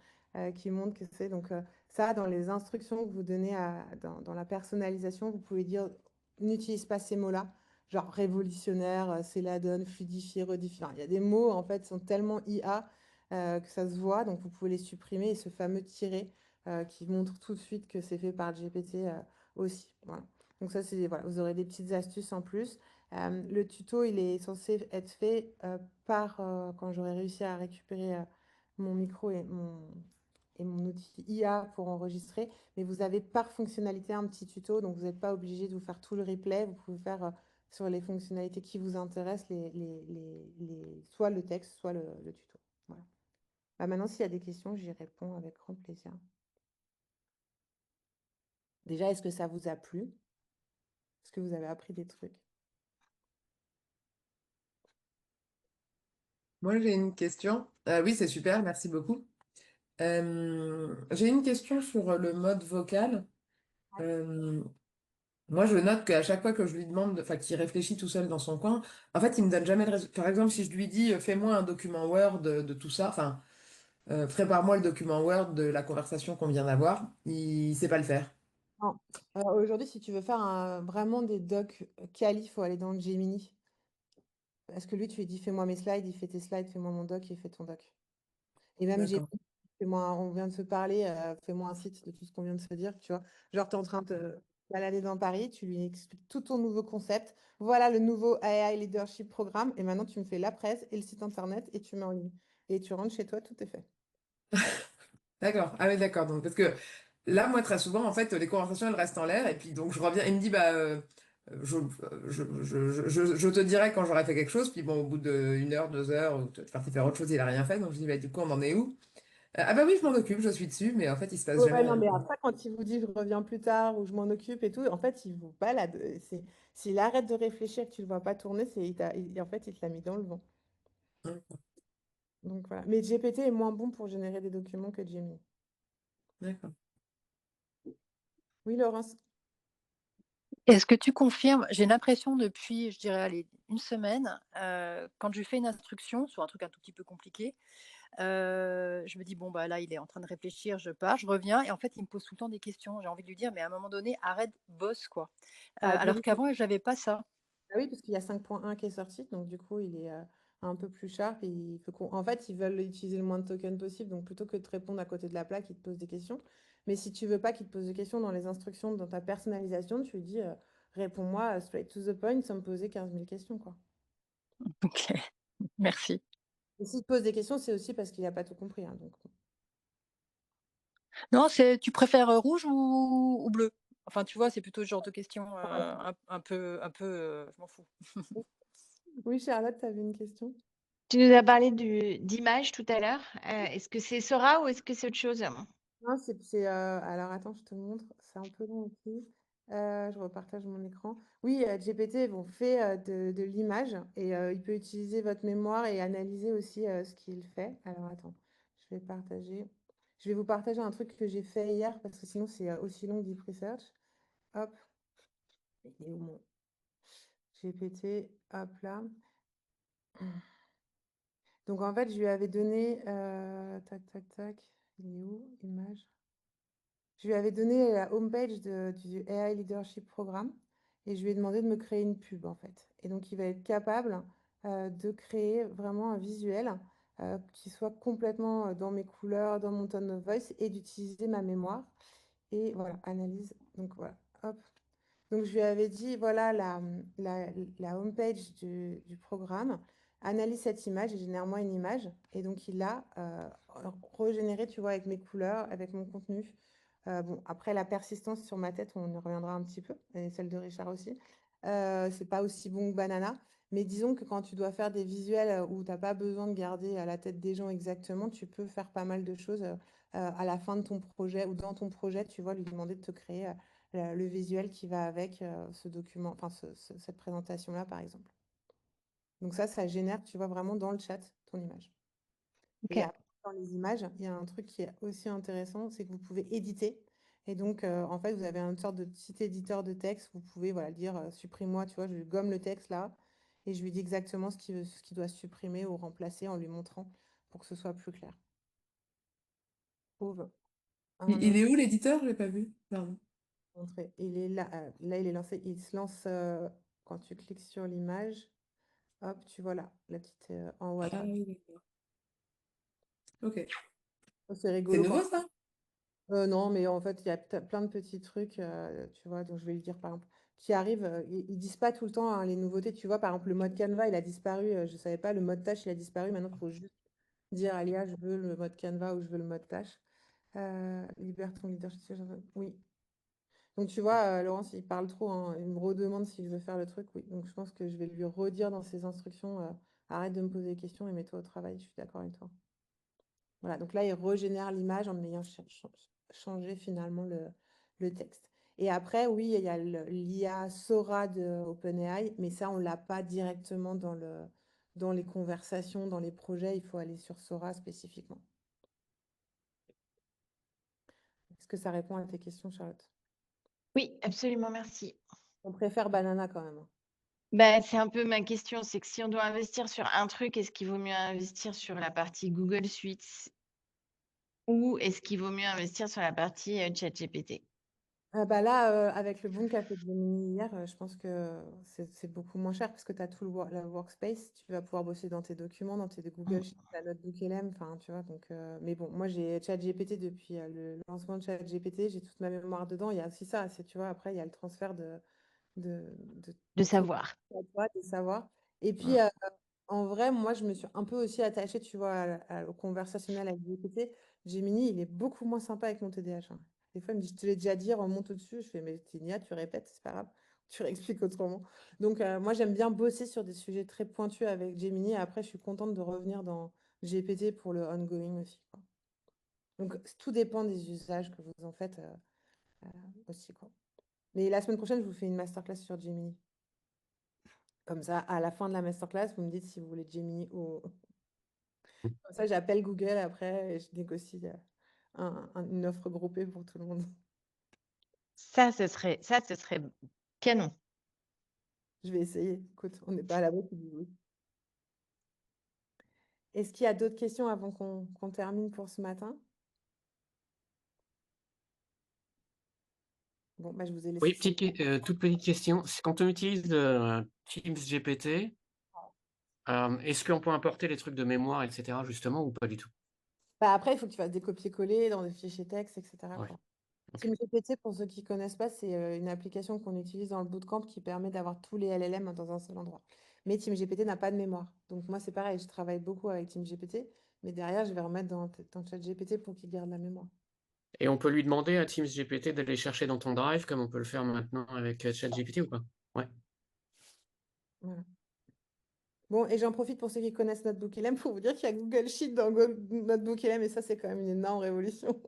qui montre que c'est donc ça, dans les instructions que vous donnez dans la personnalisation, vous pouvez dire n'utilise pas ces mots-là, genre révolutionnaire, c'est la donne, fluidifier, redifier. Il y a des mots, en fait, qui sont tellement IA que ça se voit, donc vous pouvez les supprimer. Et ce fameux tiret qui montre tout de suite que c'est fait par GPT aussi. Voilà. Donc ça, voilà, vous aurez des petites astuces en plus. Le tuto, il est censé être fait quand j'aurai réussi à récupérer mon micro et mon outil IA pour enregistrer, mais vous avez par fonctionnalité un petit tuto, donc vous n'êtes pas obligé de vous faire tout le replay, vous pouvez faire sur les fonctionnalités qui vous intéressent, soit le texte, soit le tuto. Voilà. Bah, maintenant, s'il y a des questions, j'y réponds avec grand plaisir. Déjà, est-ce que ça vous a plu? Est-ce que vous avez appris des trucs? Moi, j'ai une question. Oui, c'est super, merci beaucoup. J'ai une question sur le mode vocal. Euh, Moi, je note qu'à chaque fois que je lui demande, enfin, qu'il réfléchit tout seul dans son coin, en fait, il me donne jamais de résultat. Par exemple, si je lui dis, fais-moi un document Word de tout ça, enfin, prépare-moi le document Word de la conversation qu'on vient d'avoir, il sait pas le faire. Non. Aujourd'hui, si tu veux faire vraiment des docs quali, il faut aller dans le Gemini. Parce que lui, tu lui dis, fais-moi mes slides, il fait tes slides, fais-moi mon doc, il fait ton doc. Et même D'accord. on vient de se parler, fais-moi un site de tout ce qu'on vient de se dire, tu vois. Genre, tu es en train de te balader dans Paris, tu lui expliques tout ton nouveau concept. Voilà le nouveau AI Leadership Programme. Et maintenant, tu me fais la presse et le site internet et tu mets en ligne. Et tu rentres chez toi, tout est fait. D'accord. Ah oui, d'accord. Donc, parce que là, moi, très souvent, en fait, les conversations, elles restent en l'air. Et puis, donc, je reviens, il me dit, bah, je te dirai quand j'aurai fait quelque chose. Puis, bon, au bout d'une heure, 2 heures, tu es parti faire autre chose, il a rien fait. Donc, je dis, bah, du coup, on en est où? Ah, bah oui, je m'en occupe, je suis dessus. Mais en fait, il se passe jamais Ouais, non, rien. mais après, quand il vous dit je reviens plus tard ou je m'en occupe et tout, en fait, il vous balade. S'il arrête de réfléchir, que tu ne le vois pas tourner, en fait, il te l'a mis dans le vent. Donc voilà. Mais GPT est moins bon pour générer des documents que Gemini. D'accord. Oui, Laurence. Est-ce que tu confirmes, j'ai l'impression depuis, je dirais, allez, une semaine, quand je lui fais une instruction sur un truc un tout petit peu compliqué, je me dis, bon, bah là, il est en train de réfléchir, je pars, je reviens, et en fait, il me pose tout le temps des questions. J'ai envie de lui dire, mais à un moment donné, arrête, bosse, quoi. Ah, Alors qu'avant, je n'avais pas ça. Ah oui, parce qu'il y a 5.1 qui est sorti, donc du coup, il est un peu plus sharp. Et en fait, ils veulent utiliser le moins de tokens possible, donc plutôt que de te répondre à côté de la plaque, ils te posent des questions. Mais si tu veux pas qu'il te pose des questions dans les instructions, dans ta personnalisation, tu lui dis réponds-moi straight to the point sans me poser 15 000 questions, quoi. Ok, merci. Et s'il te pose des questions, c'est aussi parce qu'il n'a pas tout compris, hein, donc. Non, tu préfères rouge ou bleu? Enfin, tu vois, c'est plutôt ce genre de question un peu, je m'en fous. Oui, Charlotte, tu avais une question? Tu nous as parlé d'image tout à l'heure. Est-ce que c'est Sora ou est-ce que c'est autre chose? Non, alors attends, je te montre, c'est un peu long ici. Je repartage mon écran. Oui, GPT fait de l'image et il peut utiliser votre mémoire et analyser aussi ce qu'il fait. Alors attends, je vais partager. Je vais vous partager un truc que j'ai fait hier parce que sinon c'est aussi long que Deep Research. Hop, il est où mon GPT? Hop là. Donc en fait, je lui avais donné, tac, tac, tac, il est où? Image. Je lui avais donné la homepage du AI Leadership Programme et je lui ai demandé de me créer une pub en fait. Et donc il va être capable de créer vraiment un visuel qui soit complètement dans mes couleurs, dans mon tone of voice et d'utiliser ma mémoire. Et voilà, analyse. Donc voilà, hop. Donc, je lui avais dit, voilà la homepage du programme, analyse cette image et génère-moi une image. Et donc, il a régénéré, tu vois, avec mes couleurs, avec mon contenu. Bon, après, la persistance sur ma tête, on y reviendra un petit peu, et celle de Richard aussi. C'est pas aussi bon que Banana. Mais disons que quand tu dois faire des visuels où tu n'as pas besoin de garder à la tête des gens exactement, tu peux faire pas mal de choses à la fin de ton projet ou dans ton projet, tu vois, lui demander de te créer le visuel qui va avec ce document, enfin cette présentation-là, par exemple. Donc ça génère, tu vois, vraiment dans le chat ton image. Ok. Et après, dans les images, il y a un truc qui est aussi intéressant, c'est que vous pouvez éditer. Et donc, en fait, vous avez une sorte de petit éditeur de texte. Vous pouvez voilà, dire supprime-moi, tu vois, je lui gomme le texte là. Et je lui dis exactement ce qu'il doit supprimer ou remplacer en lui montrant pour que ce soit plus clair. Trouve un Il autre est où l'éditeur? Je l'ai pas vu. Pardon. entrée. Il est là, là, il est lancé. Il se lance quand tu cliques sur l'image. Hop, tu vois là, la petite en haut à Ah droite. oui, d'accord. Ok. Oh, c'est C'est rigolo nouveau quand. ça? Non, mais en fait, il y a plein de petits trucs, tu vois, donc je vais lui dire par exemple, qui arrivent, ils disent pas tout le temps hein, les nouveautés, tu vois, par exemple, le mode Canva, il a disparu, je savais pas, le mode tâche, il a disparu, maintenant, il faut juste dire à l'IA, je veux le mode Canva ou je veux le mode tâche. Libère ton leadership, oui. Donc, tu vois, Laurence, il parle trop, hein, il me redemande si je veux faire le truc, oui. Donc, je pense que je vais lui redire dans ses instructions, arrête de me poser des questions et mets-toi au travail, je suis d'accord avec toi. Voilà, donc là, il régénère l'image en ayant changé finalement le texte. Et après, oui, il y a l'IA Sora de OpenAI, mais ça, on ne l'a pas directement dans les conversations, dans les projets. Il faut aller sur Sora spécifiquement. Est-ce que ça répond à tes questions, Charlotte? Oui, absolument, merci. On préfère Banana quand même, hein. Bah, c'est un peu ma question, c'est que si on doit investir sur un truc, est-ce qu'il vaut mieux investir sur la partie Google Suite ou est-ce qu'il vaut mieux investir sur la partie ChatGPT? Bah là, avec le boom qu'a fait Gemini hier, je pense que c'est beaucoup moins cher parce que tu as tout la workspace. Tu vas pouvoir bosser dans tes documents, dans tes Google Mm. Sheets, ta notebook LM, enfin, tu vois. Donc, mais bon, moi, j'ai ChatGPT depuis le lancement de ChatGPT. J'ai toute ma mémoire dedans. Il y a aussi ça, tu vois. Après, il y a le transfert de De trucs savoir. à toi, de savoir. Et puis, Mm. en vrai, moi, je me suis un peu aussi attachée, tu vois, au conversationnel avec GPT. Gemini, il est beaucoup moins sympa avec mon TDAH, hein. Des fois, il me dit, je te l'ai déjà dit, remonte au-dessus. Je fais, mais Tignia, tu répètes, c'est pas grave. Tu réexpliques autrement. Donc, moi, j'aime bien bosser sur des sujets très pointus avec Gemini. Après, je suis contente de revenir dans GPT pour le ongoing aussi, quoi. Donc, tout dépend des usages que vous en faites euh, aussi, quoi. Mais la semaine prochaine, je vous fais une masterclass sur Gemini. Comme ça, à la fin de la masterclass, vous me dites si vous voulez Gemini ou... Comme ça, j'appelle Google après et je négocie une offre groupée pour tout le monde. Ça, ce serait canon. Je vais essayer. Écoute, on n'est pas à la boîte du oui. Est-ce qu'il y a d'autres questions avant qu'on termine pour ce matin? Bon, bah, je vous ai laissé. Oui, toute petite question. C'est quand on utilise Teams GPT, est-ce qu'on peut importer les trucs de mémoire, etc., justement, ou pas du tout? Bah, après, il faut que tu fasses des copier-coller dans des fichiers texte, etc., Ouais, quoi. ok. TeamGPT, pour ceux qui ne connaissent pas, c'est une application qu'on utilise dans le bootcamp qui permet d'avoir tous les LLM dans un seul endroit. Mais TeamGPT n'a pas de mémoire. Donc moi, c'est pareil, je travaille beaucoup avec TeamGPT, mais derrière, je vais remettre dans ChatGPT pour qu'il garde la mémoire. Et on peut lui demander à Teams GPT d'aller chercher dans ton drive, comme on peut le faire maintenant avec ChatGPT ou pas? Ouais. Voilà. Bon, et j'en profite pour ceux qui connaissent Notebook LM pour vous dire qu'il y a Google Sheet dans Notebook LM, et ça, c'est quand même une énorme révolution.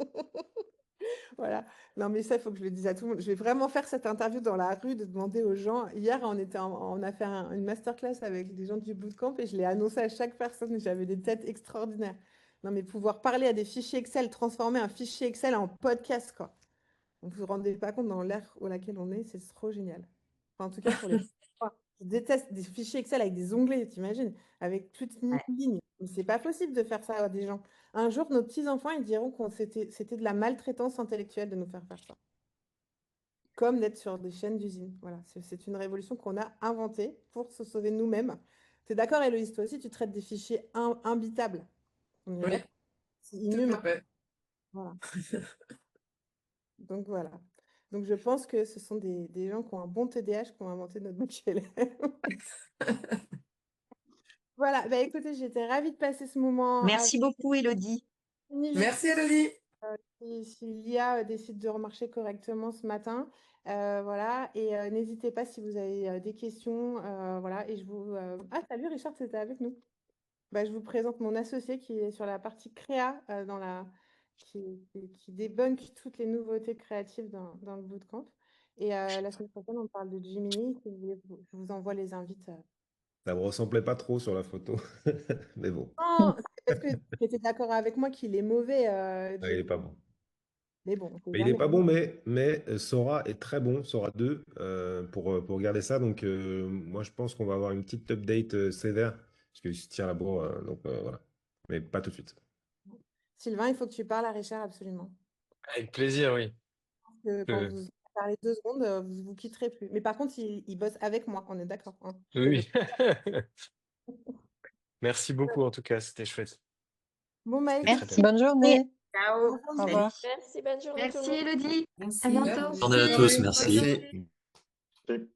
Voilà. Non, mais ça, il faut que je le dise à tout le monde. Je vais vraiment faire cette interview dans la rue, de demander aux gens. Hier, on a fait une masterclass avec des gens du bootcamp et je l'ai annoncé à chaque personne. J'avais des têtes extraordinaires. Non, mais pouvoir parler à des fichiers Excel, transformer un fichier Excel en podcast, quoi. Vous vous rendez pas compte dans l'ère où laquelle on est, c'est trop génial. Enfin, en tout cas, pour les... Je déteste des fichiers Excel avec des onglets, t'imagines, avec plus de 1000 lignes. Mais c'est pas possible de faire ça à des gens. Un jour, nos petits-enfants, ils diront que c'était de la maltraitance intellectuelle de nous faire ça. Comme d'être sur des chaînes d'usines. Voilà, c'est une révolution qu'on a inventée pour se sauver nous-mêmes. Tu es d'accord, Héloïse, toi aussi, tu traites des fichiers imbitables. On est Oui, d'accord? C'est tout à inhumain. fait. Voilà. Donc voilà. Donc je pense que ce sont des gens qui ont un bon TDAH qui ont inventé notre boucle. Voilà, bah écoutez, j'étais ravie de passer ce moment avec Merci beaucoup, Élodie. Merci, Elodie. si l'IA décide de remarcher correctement ce matin. Voilà, et n'hésitez pas si vous avez des questions. Voilà, et je vous. Ah, salut Richard, c'était avec nous. Bah, je vous présente mon associé qui est sur la partie créa, qui débunk toutes les nouveautés créatives dans le bootcamp. Et la semaine prochaine, on parle de Gemini. Si vous voulez, je vous envoie les invites. Ça me ressemblait pas trop sur la photo, mais bon. Non, c'est parce que tu étais d'accord avec moi qu'il est mauvais, Ah, il est pas bon. mais bon, on sait Mais il est jamais. pas bon, mais Sora est très bon, Sora 2, pour regarder ça. Donc, moi, je pense qu'on va avoir une petite update sévère, parce qu'il se tient la bourre. Donc, voilà. Mais pas tout de suite. Sylvain, il faut que tu parles à Richard absolument. Avec plaisir, oui. Parce que quand vous parlez 2 secondes, vous vous quitterez plus. Mais par contre, il bosse avec moi, on est d'accord, hein. Oui. Merci beaucoup, en tout cas, c'était chouette. Bon, bah, C'était très écoute, bien. Bonne journée. Ciao. bonne Au Salut. revoir. Merci, bonne journée tout le Merci, monde. Élodie. À Merci. bientôt. Bonne journée à tous, Merci. merci. Merci.